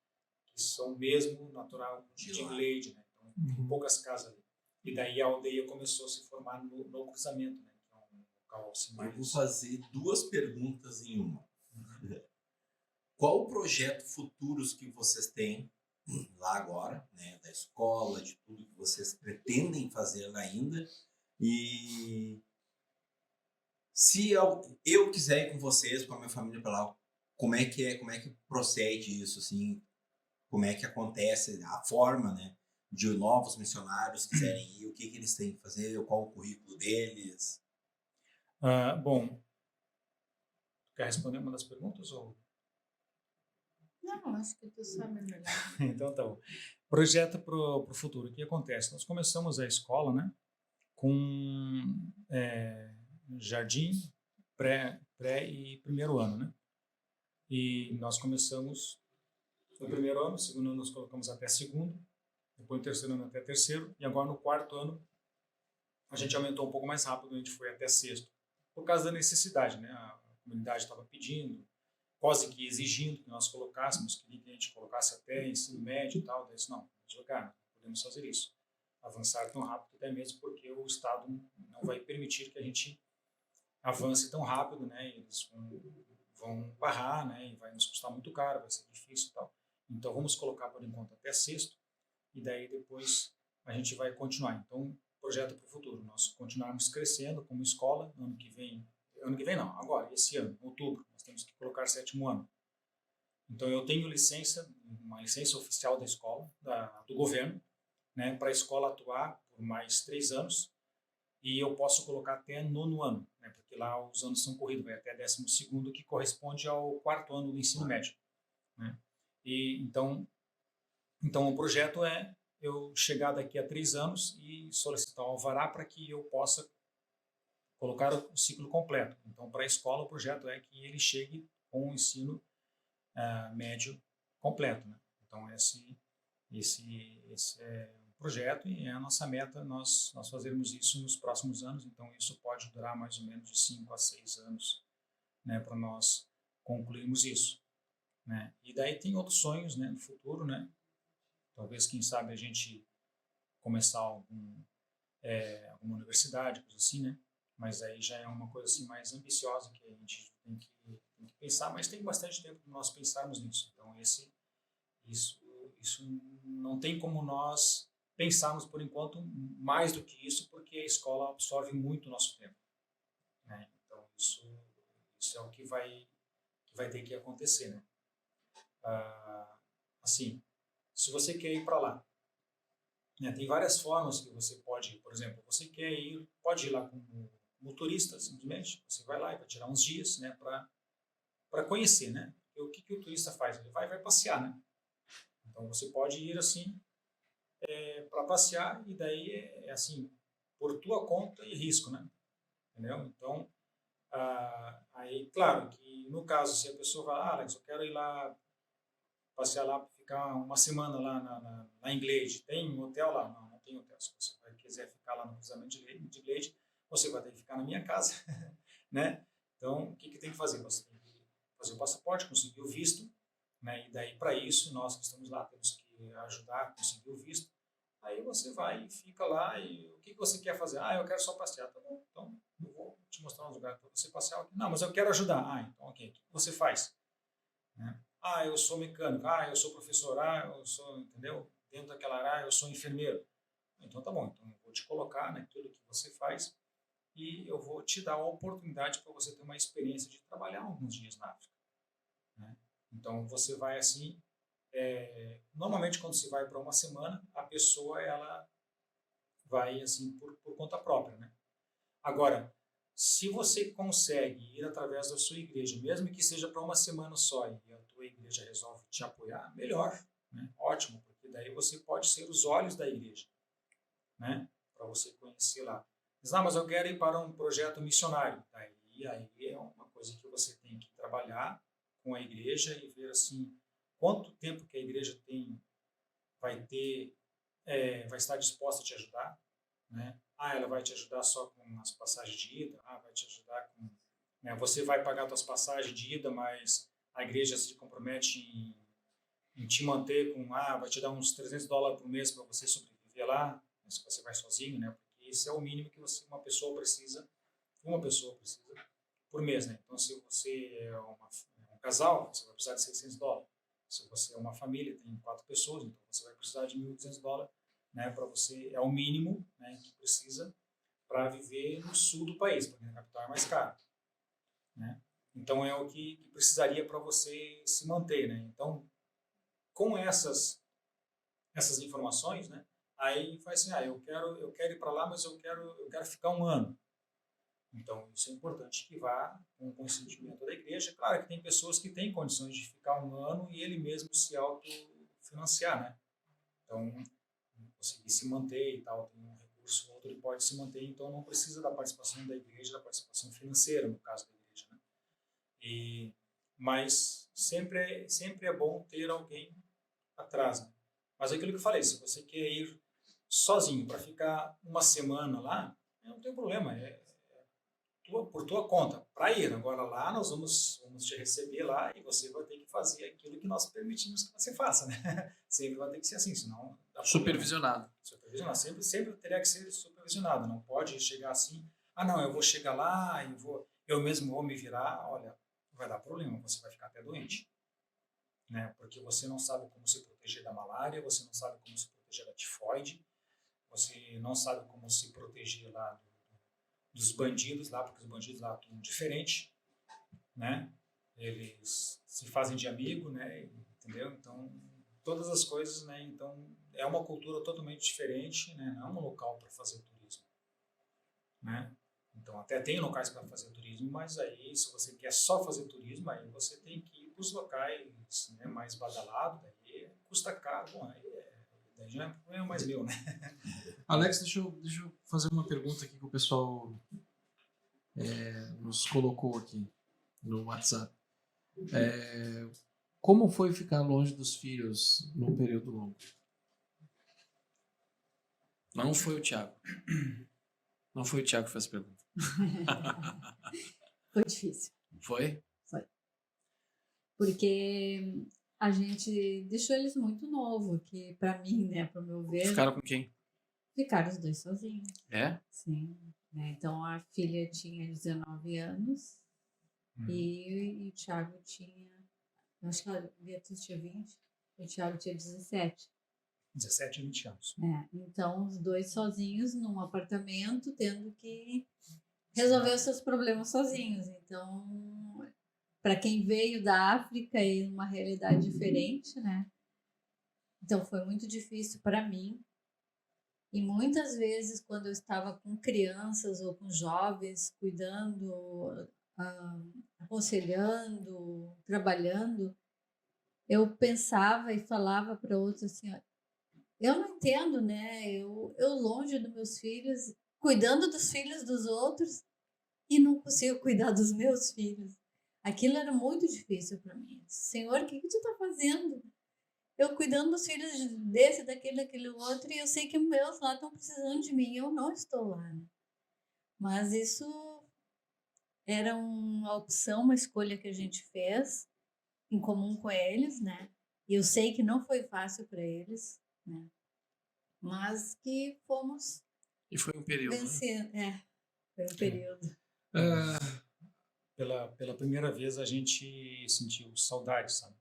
que são mesmo natural de Glade, né? Então tem poucas casas ali. E daí a aldeia começou a se formar no cruzamento, né? Que é um local assim mais... Eu vou fazer 2 perguntas em uma. Qual o projeto futuros que vocês têm lá agora, né? Da escola, de tudo que vocês pretendem fazer ainda? E se eu quiser ir com vocês, com a minha família para lá, como é que procede isso, assim? Como é que acontece a forma, né? De novos missionários quiserem ir, o que eles têm que fazer, qual o currículo deles? Bom, quer responder uma das perguntas? Ou... Não, acho que tu sabe melhor. Então tá bom. Projeto para o futuro. O que acontece? Nós começamos a escola, né? Com jardim, pré e primeiro ano, né? E nós começamos no primeiro ano, segundo ano nós colocamos até segundo, depois no terceiro ano até terceiro, e agora no quarto ano a gente aumentou um pouco mais rápido, a gente foi até sexto, por causa da necessidade, né? A comunidade estava pedindo, quase que exigindo que nós colocássemos, queria que a gente colocasse até ensino médio e tal, daí disse, não, devagar, não podemos fazer isso, avançar tão rápido, até mesmo porque o Estado não vai permitir que a gente avance tão rápido, né? Eles vão barrar, né? E vai nos custar muito caro, vai ser difícil e tal. Então vamos colocar por enquanto até sexto e daí depois a gente vai continuar. Então, projeto para o futuro, nós continuarmos crescendo como escola, ano que vem não, agora, esse ano, outubro, nós temos que colocar sétimo ano. Então eu tenho uma licença oficial da escola, do governo, né, para a escola atuar por mais 3 anos, e eu posso colocar até 9º ano, né, porque lá os anos são corridos, vai até 12º, que corresponde ao 4º ano do ensino médio, né. E então o projeto é eu chegar daqui a 3 anos e solicitar o alvará para que eu possa colocar o ciclo completo. Então, para a escola, o projeto é que ele chegue com o ensino médio completo, né? Então, esse é o projeto e é a nossa meta nós fazermos isso nos próximos anos. Então, isso pode durar mais ou menos de 5 a 6 anos, né, para nós concluirmos isso, né? E daí tem outros sonhos, né, no futuro, né? Talvez, quem sabe, a gente começar alguma universidade, coisa assim, né? Mas aí já é uma coisa assim mais ambiciosa que a gente tem que pensar, mas tem bastante tempo para nós pensarmos nisso. Então, isso não tem como nós pensarmos, por enquanto, mais do que isso, porque a escola absorve muito o nosso tempo, né? Então, isso é o que vai ter que acontecer, né? Assim, se você quer ir para lá, né, tem várias formas que você pode ir. Por exemplo, você pode ir lá como turista, simplesmente. Você vai lá e vai tirar uns dias, né, para conhecer, né? E o que o turista faz? Ele vai passear, né? Então você pode ir assim para passear e daí é assim por tua conta e risco, né? Entendeu? Então aí, claro que no caso se a pessoa vai, Alex, eu quero ir lá passear lá, ficar uma semana lá na Inglade. Tem um hotel lá? Não, não tem hotel. Se você quiser ficar lá no cruzamento de Inglade, você vai ter que ficar na minha casa, né? Então, o que tem que fazer? Você tem que fazer o passaporte, conseguir o visto, né? E daí, para isso, nós que estamos lá temos que ajudar a conseguir o visto. Aí você vai e fica lá e o que você quer fazer? Eu quero só passear. Tá bom, então eu vou te mostrar uns lugares para você passear. Não, mas eu quero ajudar. Então, ok. O que você faz? Né? Eu sou mecânico, eu sou professor, eu sou, entendeu? Dentro daquela área, eu sou enfermeiro. Então tá bom, então eu vou te colocar naquilo que você faz e eu vou te dar a oportunidade para você ter uma experiência de trabalhar alguns dias na África, né? Então você vai assim, normalmente quando se vai para uma semana, a pessoa ela vai assim por conta própria, né? Agora, se você consegue ir através da sua igreja, mesmo que seja para uma semana só, e a tua igreja resolve te apoiar, melhor, né? Ótimo, porque daí você pode ser os olhos da igreja, né? Para você conhecer lá. Mas eu quero ir para um projeto missionário. Aí é uma coisa que você tem que trabalhar com a igreja e ver assim quanto tempo que a igreja vai estar disposta a te ajudar, né? Ela vai te ajudar só com as passagens de ida, vai te ajudar com, né, você vai pagar suas passagens de ida, mas a igreja se compromete em te manter com, vai te dar uns $300 por mês para você sobreviver lá, né, se você vai sozinho, né? Porque esse é o mínimo que uma pessoa precisa por mês, né? Então, se você é um casal, você vai precisar de $600. Se você é uma família, tem 4 pessoas, então você vai precisar de $1.200, né, para você, é o mínimo, né, que precisa para viver no sul do país, porque na capital é mais caro, né? Então é o que precisaria para você se manter, né? Então, com essas informações, né, aí faz assim, eu quero ir para lá, mas eu quero ficar um ano. Então, isso é importante que vá com o consentimento da igreja. Claro que tem pessoas que têm condições de ficar um ano e ele mesmo se autofinanciar, né? Então, conseguir se manter e tal, tem um recurso, outro ele pode se manter, então não precisa da participação da igreja, da participação financeira, no caso da igreja, né? Mas sempre é bom ter alguém atrás, né? Mas é aquilo que eu falei, se você quer ir sozinho para ficar uma semana lá, não tem problema, por tua conta, para ir. Agora lá nós vamos te receber lá e você vai ter que fazer aquilo que nós permitimos que você faça, né? Sempre vai ter que ser assim, senão... Supervisionado. Supervisionado, sempre teria que ser supervisionado, não pode chegar assim, não, eu vou chegar lá, eu mesmo vou me virar, olha, vai dar problema, você vai ficar até doente, né? Porque você não sabe como se proteger da malária, você não sabe como se proteger da tifoide, você não sabe como se proteger lá dos bandidos lá, porque os bandidos lá atuam diferente, né? Eles se fazem de amigo, né? Entendeu? Então, todas as coisas, né? Então, é uma cultura totalmente diferente, né? Não é um local para fazer turismo, né? Então, até tem locais para fazer turismo, mas aí, se você quer só fazer turismo, aí você tem que ir para os locais, né, mais badalados, daí custa caro, bom, daí já é um problema mais meu, né? Alex, deixa eu fazer uma pergunta aqui que o pessoal nos colocou aqui no WhatsApp. Como foi ficar longe dos filhos num período longo? Não foi o Thiago. Não foi o Thiago que fez a pergunta. Foi difícil. Foi? Porque a gente deixou eles muito novo, que para mim, né, para o meu ver, Ficaram com quem? ficaram os dois sozinhos. É? Sim. Né? Então a filha tinha 19 anos e o Thiago tinha, eu acho que a Beatriz tinha 20, o Thiago tinha 17. 17 e 20 anos. Então os dois sozinhos num apartamento, tendo que resolver os seus problemas sozinhos. Então, para quem veio da África e uma realidade diferente, né? Então foi muito difícil para mim. E muitas vezes, quando eu estava com crianças ou com jovens, cuidando, aconselhando, trabalhando, eu pensava e falava para outros assim: ó, eu não entendo, né? Eu longe dos meus filhos, cuidando dos filhos dos outros e não consigo cuidar dos meus filhos. Aquilo era muito difícil para mim. Senhor, o que tu está fazendo? Eu cuidando dos filhos desse, daquele outro, e eu sei que os meus lá estão precisando de mim, eu não estou lá. Né? Mas isso era uma opção, uma escolha que a gente fez em comum com eles, né? E eu sei que não foi fácil para eles, né? Mas que fomos E foi um período. vencendo. Foi um período. Pela primeira vez a gente sentiu saudade, sabe?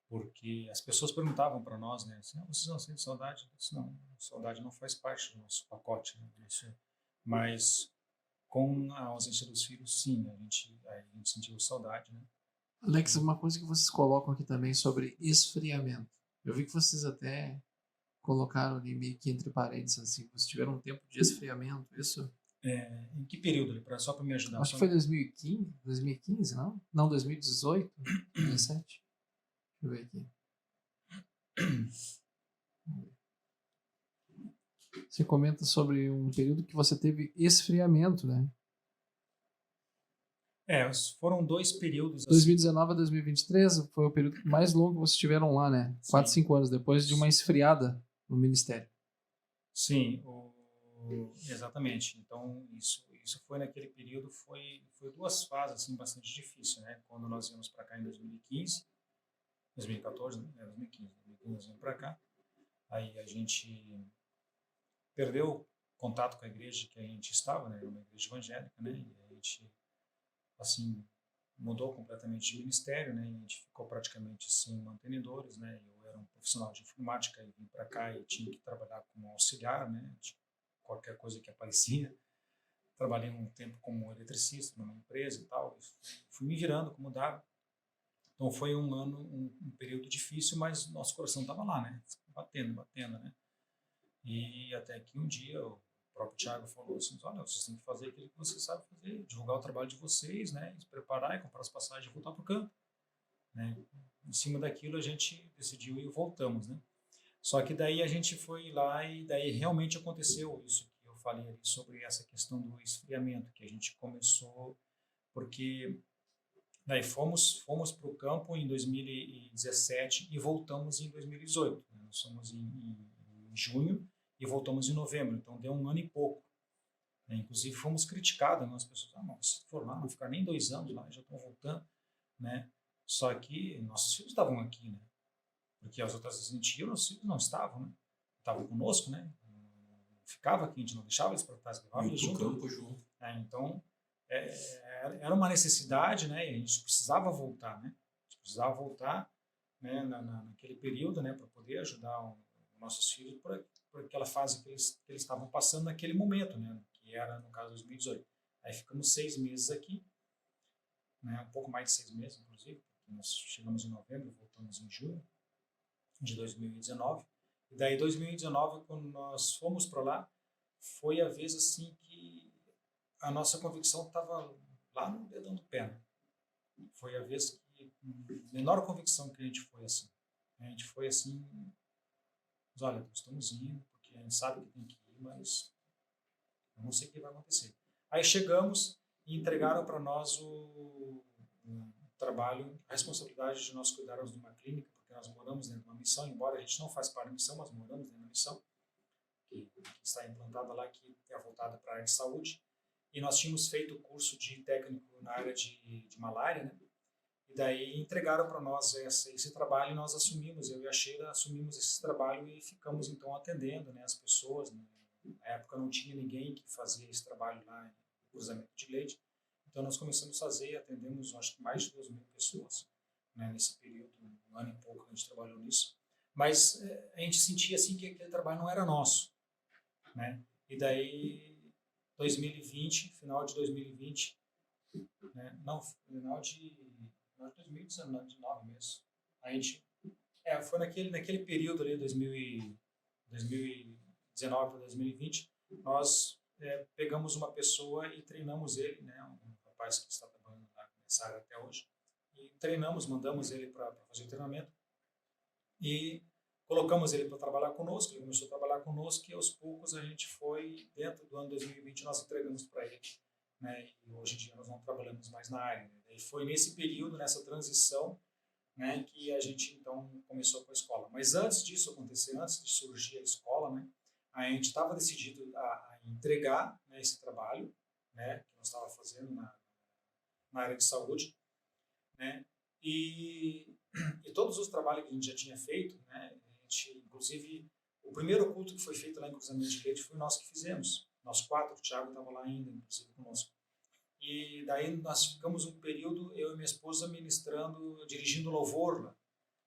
Porque as pessoas perguntavam para nós, né? Assim, vocês não sentem saudade? Eu disse, não, saudade não faz parte do nosso pacote, né? Mas com a ausência dos filhos, sim, a gente sentiu saudade, né? Alex, uma coisa que vocês colocam aqui também sobre esfriamento. Eu vi que vocês até colocaram ali meio que entre parênteses, assim, vocês tiveram um tempo de esfriamento, isso? Em que período? Só para me ajudar. Acho que foi 2015, não? Não, 2018, 2017. Deixa eu ver aqui. Você comenta sobre um período que você teve esfriamento, né? Foram 2 períodos. 2019 a 2023 foi o período mais longo que vocês tiveram lá, né? 4, 5 anos depois de uma esfriada no ministério. Sim, exatamente. Então, isso foi naquele período, foi 2 fases assim, bastante difíceis, né? Quando nós viemos para cá em 2014, né? 2015 nós viemos para cá. Aí a gente perdeu contato com a igreja que a gente estava, né? Uma igreja evangélica, né? E a gente, assim, mudou completamente de ministério, né? E a gente ficou praticamente sem mantenedores, né? Eu era um profissional de informática e vim para cá e tinha que trabalhar como auxiliar, né? De qualquer coisa que aparecia. Trabalhei um tempo como eletricista numa empresa e tal. Fui me virando como dava. Então foi um período difícil, mas nosso coração estava lá, né? Batendo, né? E até que um dia o próprio Thiago falou assim, olha, vocês têm que fazer aquilo que vocês sabem fazer, divulgar o trabalho de vocês, né? Se preparar e comprar as passagens e voltar para o campo. Né? Em cima daquilo a gente decidiu e voltamos, né? Só que daí a gente foi lá e daí realmente aconteceu isso que eu falei ali sobre essa questão do esfriamento, que a gente começou, porque daí fomos para o campo em 2017 e voltamos em 2018. Né? Nós fomos em junho e voltamos em novembro, então deu 1 ano e pouco. Né? Inclusive fomos criticados, né? As pessoas, mas se for lá, não ficar nem 2 anos lá, já estão voltando. Né? Só que nossos filhos estavam aqui, né? Porque as outras vezes a gente ia, nossos filhos não estavam, né? Estavam conosco, né? Ficava aqui, a gente não deixava eles para trás, levava eles junto. Então, era uma necessidade, né? E a gente precisava voltar, né? A gente precisava voltar, né? Naquele período, né? Para poder ajudar os nossos filhos por aquela fase que eles estavam passando naquele momento, né? Que era, no caso, 2018. Aí ficamos 6 meses aqui, né? Um pouco mais de 6 meses, inclusive. Nós chegamos em novembro, voltamos em junho de 2019. E daí, 2019, quando nós fomos para lá, foi a vez assim que a nossa convicção estava lá no dedão do pé. Né? Foi a vez que menor convicção que a gente foi assim. A gente foi assim, mas olha, estamos indo, porque a gente sabe que tem que ir, mas eu não sei o que vai acontecer. Aí chegamos e entregaram para nós o trabalho, a responsabilidade de nós cuidarmos de uma clínica, porque nós moramos dentro de uma missão, embora a gente não faça parte da missão, mas moramos dentro da missão, que está implantada lá, que é voltada para a área de saúde. E nós tínhamos feito o curso de técnico na área de malária, né? E daí entregaram para nós esse trabalho e nós assumimos, eu e a Sheila assumimos esse trabalho e ficamos então atendendo, né, as pessoas. Né? Na época não tinha ninguém que fazia esse trabalho lá no cruzamento de leite. Então nós começamos a fazer e atendemos, acho que mais de 2.000 pessoas, né, nesse período, um ano e pouco que a gente trabalhou nisso. Mas a gente sentia assim que aquele trabalho não era nosso, né? E daí 2020, final de 2020, né? Não, final de 2019 mesmo. A gente foi naquele período ali 2019 para 2020, nós pegamos uma pessoa e treinamos ele, né, um rapaz que está trabalhando nessa área até hoje, e treinamos, mandamos ele para fazer o treinamento e colocamos ele para trabalhar conosco. Ele começou a trabalhar conosco e aos poucos a gente foi, dentro do ano 2020, nós entregamos para ele, né, e hoje em dia nós não trabalhamos mais na área, né? E foi nesse período, nessa transição, né, que a gente então começou com a escola. Mas antes disso acontecer, antes de surgir a escola, né, a gente estava decidido a entregar, né, esse trabalho, né, que nós estávamos fazendo na área de saúde, né, e todos os trabalhos que a gente já tinha feito, né, a gente, inclusive, o primeiro culto que foi feito lá em Cruzamento de Leite foi nós que fizemos. Nós 4, o Thiago estava lá ainda, inclusive, conosco. E daí nós ficamos um período, eu e minha esposa, ministrando, dirigindo louvor lá.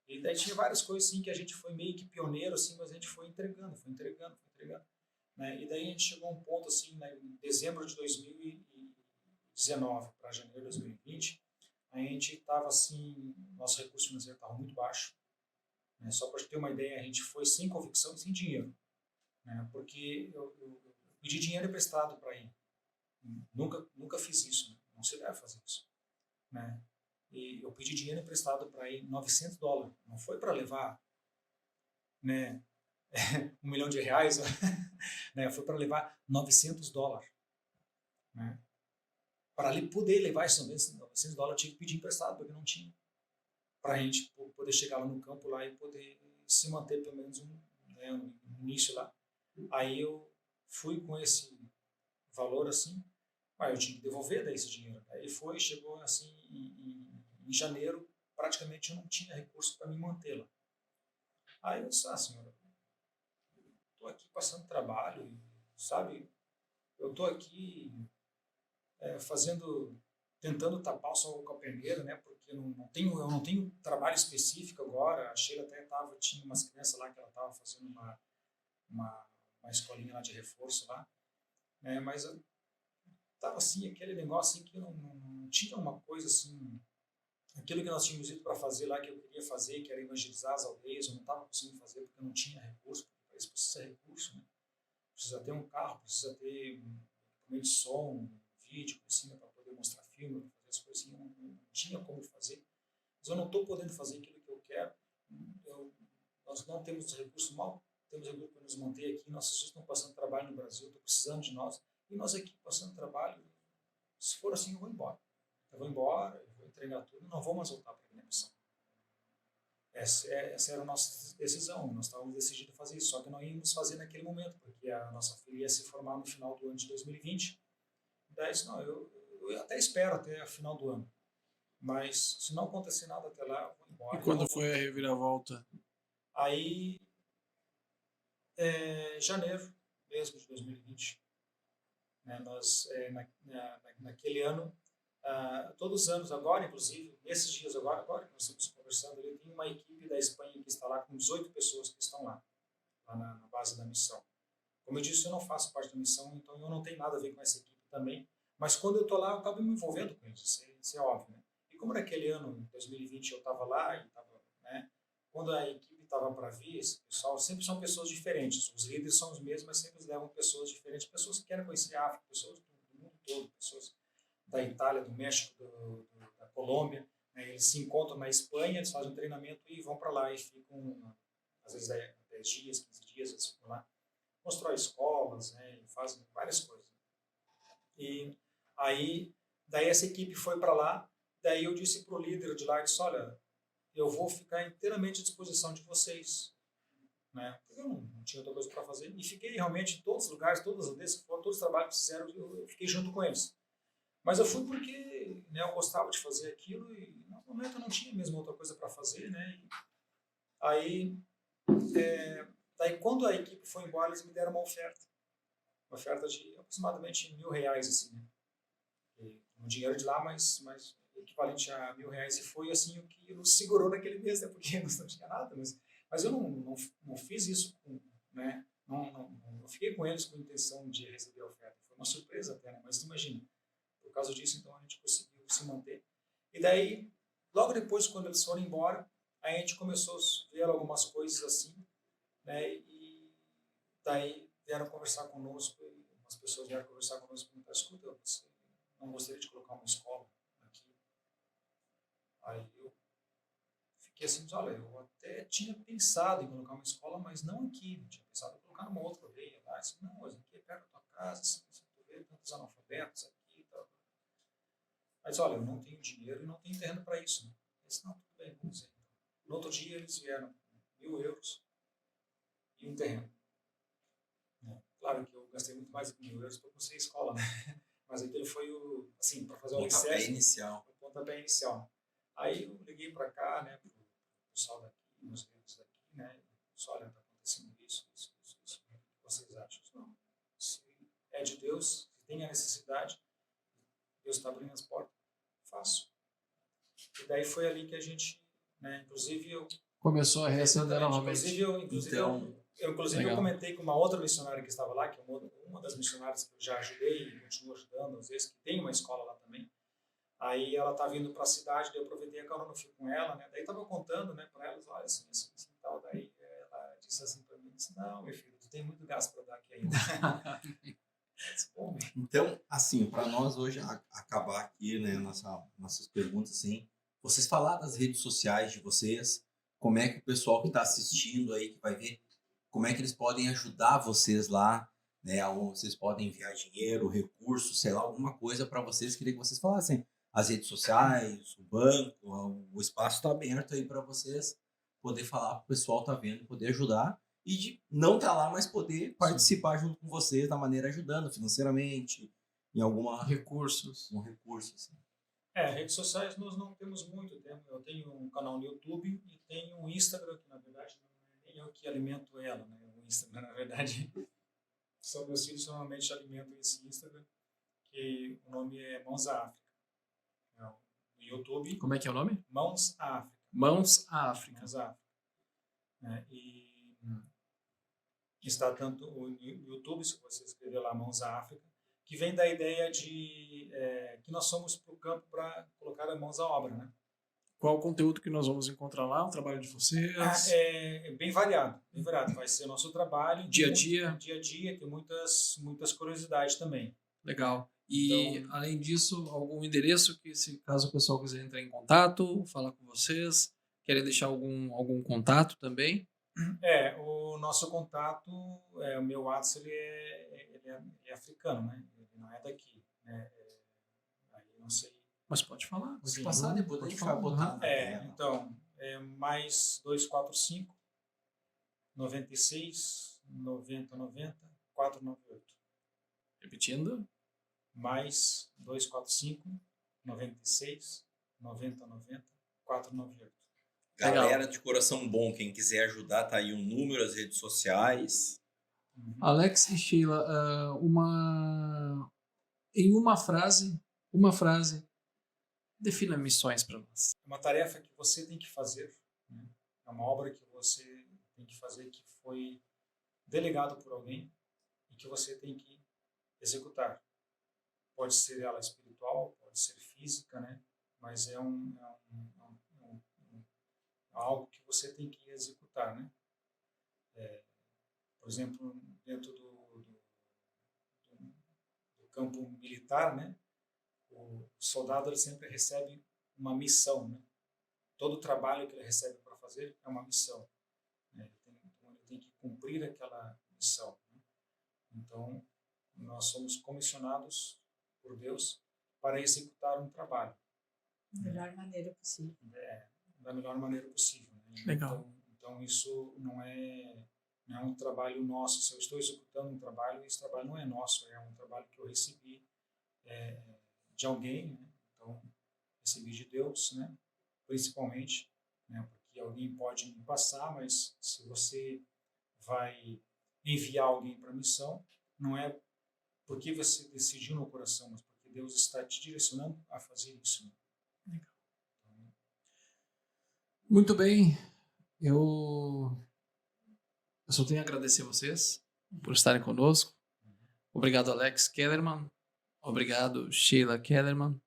E daí tinha várias coisas assim que a gente foi meio que pioneiro, assim, mas a gente foi entregando. Né? E daí a gente chegou a um ponto, assim, né, em dezembro de 2019 para janeiro de 2020, a gente estava assim, nosso recurso financeiro estava muito baixo. Né? Só para ter uma ideia, a gente foi sem convicção e sem dinheiro. Né? Porque eu pedi dinheiro emprestado para ir. Nunca fiz isso, né? Não se deve fazer isso, né? E eu pedi dinheiro emprestado para ir $900, não foi para levar, né, R$1 milhão, né? Foi para levar $900, né? Para poder levar esses $900 eu tinha que pedir emprestado, porque não tinha, para a gente poder chegar lá no campo lá e poder se manter pelo menos né, no início lá. Aí eu fui com esse valor assim, mas eu tinha que devolver daí esse dinheiro. Aí chegou assim em janeiro, praticamente eu não tinha recurso para me manter lá. Aí eu disse, senhora, estou aqui passando trabalho, sabe, eu estou aqui tentando tapar o sol com a peneira, né, porque eu não tenho trabalho específico agora. A Sheila até tinha umas crianças lá que ela estava fazendo uma escolinha lá de reforço lá, né, mas eu estava assim, aquele negócio assim que eu não tinha uma coisa assim, aquilo que nós tínhamos ido para fazer lá, que eu queria fazer, que era evangelizar as aldeias, eu não estava conseguindo fazer porque eu não tinha recurso, porque para isso precisa de recurso, né? Precisa ter um carro, precisa ter um equipamento de som, um vídeo, assim, para poder mostrar filme, para fazer as coisas assim, eu não tinha como fazer. Mas eu não estou podendo fazer aquilo que eu quero, nós não temos recurso, mal temos recurso para nos manter aqui, nossos filhos estão passando trabalho no Brasil, estão precisando de nós, e nós aqui passando trabalho, se for assim eu vou embora, eu vou entregar tudo, não vou mais voltar para a minha missão. Essa era a nossa decisão, nós estávamos decididos a fazer isso, só que não íamos fazer naquele momento, porque a nossa filha ia se formar no final do ano de 2020, daí disse, não, eu até espero até o final do ano, mas se não acontecer nada até lá, eu vou embora. E quando foi a reviravolta? Aí, janeiro mesmo de 2020, né, nós, naquele ano, todos os anos agora, inclusive, nesses dias agora que nós estamos conversando, ele tem uma equipe da Espanha que está lá com 18 pessoas que estão lá na base da missão. Como eu disse, eu não faço parte da missão, então eu não tenho nada a ver com essa equipe também, mas quando eu estou lá, eu acabo me envolvendo com eles, isso é óbvio, né? E como naquele ano, em 2020, eu estava lá, e né, quando a equipe estava para vir, esse pessoal sempre são pessoas diferentes, os líderes são os mesmos, mas sempre levam pessoas diferentes, pessoas que querem conhecer a África, pessoas do mundo todo, pessoas da Itália, do México, da Colômbia, né? Eles se encontram na Espanha, eles fazem um treinamento e vão para lá e ficam, às vezes, 10 dias, 15 dias, eles ficam lá. Constrói escolas, né? E fazem várias coisas. E aí, daí essa equipe foi para lá, daí eu disse para o líder de lá, eu disse, olha, eu vou ficar inteiramente à disposição de vocês, né? Porque eu não tinha outra coisa para fazer. E fiquei realmente em todos os lugares, todas as vezes que foram, todos os trabalhos que fizeram, eu fiquei junto com eles. Mas eu fui porque, né, eu gostava de fazer aquilo e no momento eu não tinha mesmo outra coisa para fazer, né? E aí, daí quando a equipe foi embora, eles me deram uma oferta de aproximadamente R$1.000, assim, né? Um dinheiro de lá, mas equivalente a R$1.000, e foi assim o que nos segurou naquele mês, né? Porque não tinha nada, mas eu não fiz isso, né? Não fiquei com eles com a intenção de receber a oferta, foi uma surpresa até, né? Mas imagina, por causa disso, então a gente conseguiu se manter. E daí, logo depois, quando eles foram embora, a gente começou a ver algumas coisas assim, né? E daí vieram conversar conosco, e umas pessoas vieram conversar conosco e perguntaram, escuta, você não gostaria de colocar uma escola aqui? Aí eu fiquei assim, olha, eu até tinha pensado em colocar uma escola, mas não aqui, eu tinha pensado em colocar numa outra aldeia lá. Assim, não, mas aqui é perto da tua casa, assim, tu vê tantos analfabetos aqui e tal. Mas olha, eu não tenho dinheiro e não tenho terreno para isso, né? Eu disse, não, tudo bem, vamos ver. No outro dia eles vieram com €1.000 e um terreno. Claro que eu gastei muito mais de R$1.000 para construir a escola, né? Mas aquele foi o, assim, para fazer o Pontapé inicial. o pontapé inicial. Aí eu liguei para cá, né, para o pessoal daqui, meus amigos daqui, né, só olha, está acontecendo isso. O que vocês acham? Não, se é de Deus, se tem a necessidade, Deus está abrindo as portas, faço. E daí foi ali que a gente, né, inclusive eu... Começou a reacender novamente. Inclusive eu comentei com uma outra missionária que estava lá, que é uma das missionárias que eu já ajudei e continuo ajudando, às vezes, que tem uma escola lá também. Aí ela tá vindo para a cidade, daí eu aproveitei a carona, fui com ela, né? Daí tava contando, né, para elas, olha, assim, tal. Daí ela disse assim para mim, disse, não, meu filho, tu tem muito gasto para dar aqui ainda. Disse, então, assim, para nós hoje acabar aqui, né, nossas perguntas, assim, vocês falaram das redes sociais de vocês, como é que o pessoal que está assistindo aí, que vai ver, como é que eles podem ajudar vocês lá, né, onde vocês podem enviar dinheiro, recursos, sei lá, alguma coisa para vocês, queria que vocês falassem as redes sociais, o banco, o espaço está aberto aí para vocês poder falar para o pessoal tá vendo, poder ajudar e de não estar lá, mas poder participar junto com vocês da maneira ajudando financeiramente, em alguma recursos. Um recurso assim. Redes sociais nós não temos muito tempo. Eu tenho um canal no YouTube e tenho um Instagram, que na verdade não é nem eu que alimento ela, né? O Instagram, na verdade, são meus filhos que normalmente alimentam esse Instagram, que o nome é Mãos à África. No YouTube. Como é que é o nome? Mãos à África. Mãos à África. Mãos à África. E está tanto no YouTube, se você escrever lá Mãos à África, que vem da ideia de que nós somos para o campo para colocar as mãos à obra, né? Qual o conteúdo que nós vamos encontrar lá? O trabalho de vocês? É bem variado, bem variado. Vai ser nosso trabalho. Dia a dia, tem muitas curiosidades também. Legal. E, então, além disso, algum endereço que, se caso o pessoal quiser entrar em contato, falar com vocês, querem deixar algum contato também? O nosso contato, o meu WhatsApp, ele é africano, né? Ele não é daqui, né? Aí não sei. Mas pode falar. Pode passar depois, a gente vai botar. Então, mais 245 96 90 90 498. Repetindo. Mais 245 96 90 90 498. Galera Legal. de coração bom, quem quiser ajudar, tá aí o número, as redes sociais. Alex e Sheila, em uma frase, defina missões para nós. É uma tarefa que você tem que fazer, né? É uma obra que você tem que fazer, que foi delegado por alguém e que você tem que executar. Pode ser ela espiritual, pode ser física, né? Mas é algo que você tem que executar, né? Por exemplo, dentro do campo militar, né? O soldado ele sempre recebe uma missão, né? todo trabalho que ele recebe para fazer é uma missão, né? Então, ele tem que cumprir aquela missão, né? Então, nós somos comissionados por Deus para executar um trabalho, Da melhor maneira possível. da melhor maneira possível, né? Legal. Então, isso não é um trabalho nosso. Se eu estou executando um trabalho, esse trabalho não é nosso, é um trabalho que eu recebi de alguém, né? Então, recebi de Deus, né? Principalmente, né? Porque alguém pode me passar, mas se você vai enviar alguém para a missão, não é porque você decidiu no coração, mas porque Deus está te direcionando a fazer isso, né? Muito bem. Eu só tenho a agradecer a vocês por estarem conosco. Obrigado, Alex Kellerman. Obrigado, Sheila Kellerman,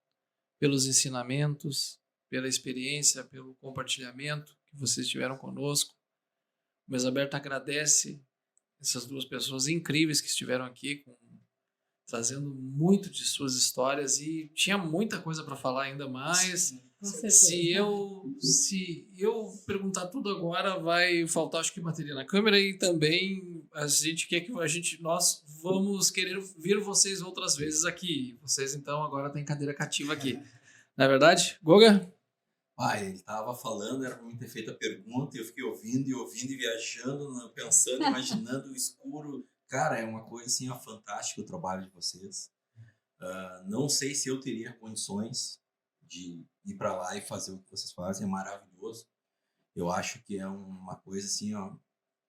pelos ensinamentos, pela experiência, pelo compartilhamento que vocês tiveram conosco. O Mesa Aberta agradece essas duas pessoas incríveis que estiveram aqui, trazendo muito de suas histórias, e tinha muita coisa para falar ainda mais. Com certeza. Se eu perguntar tudo agora, vai faltar, acho que, bateria na câmera, e também a gente quer que nós vamos querer vir vocês outras vezes aqui. Vocês, então, agora têm cadeira cativa aqui. Não é verdade, Goga? Ele tava falando, era pra mim ter feito a pergunta, e eu fiquei ouvindo e viajando, pensando, imaginando o escuro. Cara, é uma coisa assim, fantástica o trabalho de vocês. Não sei se eu teria condições de ir para lá e fazer o que vocês fazem, é maravilhoso. Eu acho que é uma coisa assim,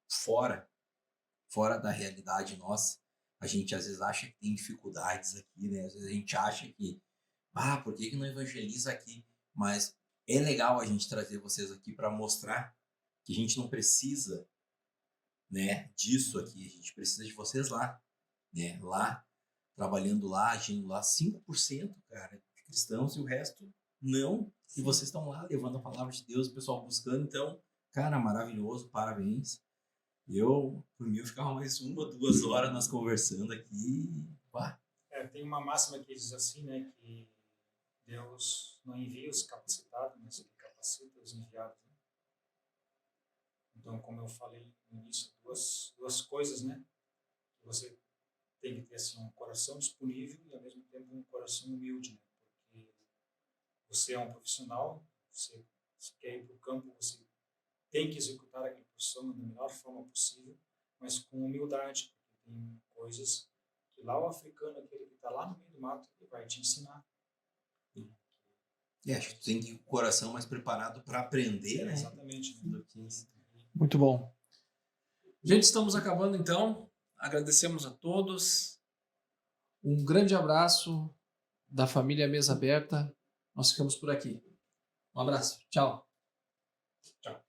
fora da realidade nossa. A gente às vezes acha que tem dificuldades aqui, né? Às vezes a gente acha que, por que não evangeliza aqui? Mas é legal a gente trazer vocês aqui para mostrar que a gente não precisa, né, disso aqui. A gente precisa de vocês lá, né? Lá, trabalhando lá, agindo lá. 5%, cara, de cristãos, e o resto não. E vocês estão lá levando a palavra de Deus, o pessoal buscando. Então, cara, maravilhoso, parabéns. Por mim, eu ficava mais 1 ou 2 horas nós conversando aqui. Tem uma máxima que diz assim, né, que Deus não envia os capacitados, mas ele capacita os enviados, né? Então, como eu falei no início, duas coisas, né? Você tem que ter assim, um coração disponível e, ao mesmo tempo, um coração humilde, né? Porque você é um profissional, você quer ir para o campo, você tem que executar aquela profissão da melhor forma possível, mas com humildade, porque tem coisas que lá o africano, aquele que está lá no meio do mato, ele vai te ensinar. Acho que tu tem que ir com o coração mais preparado para aprender, né? Exatamente. Né? Muito bom. Gente, estamos acabando então. Agradecemos a todos. Um grande abraço da família Mesa Aberta. Nós ficamos por aqui. Um abraço. Tchau. Tchau.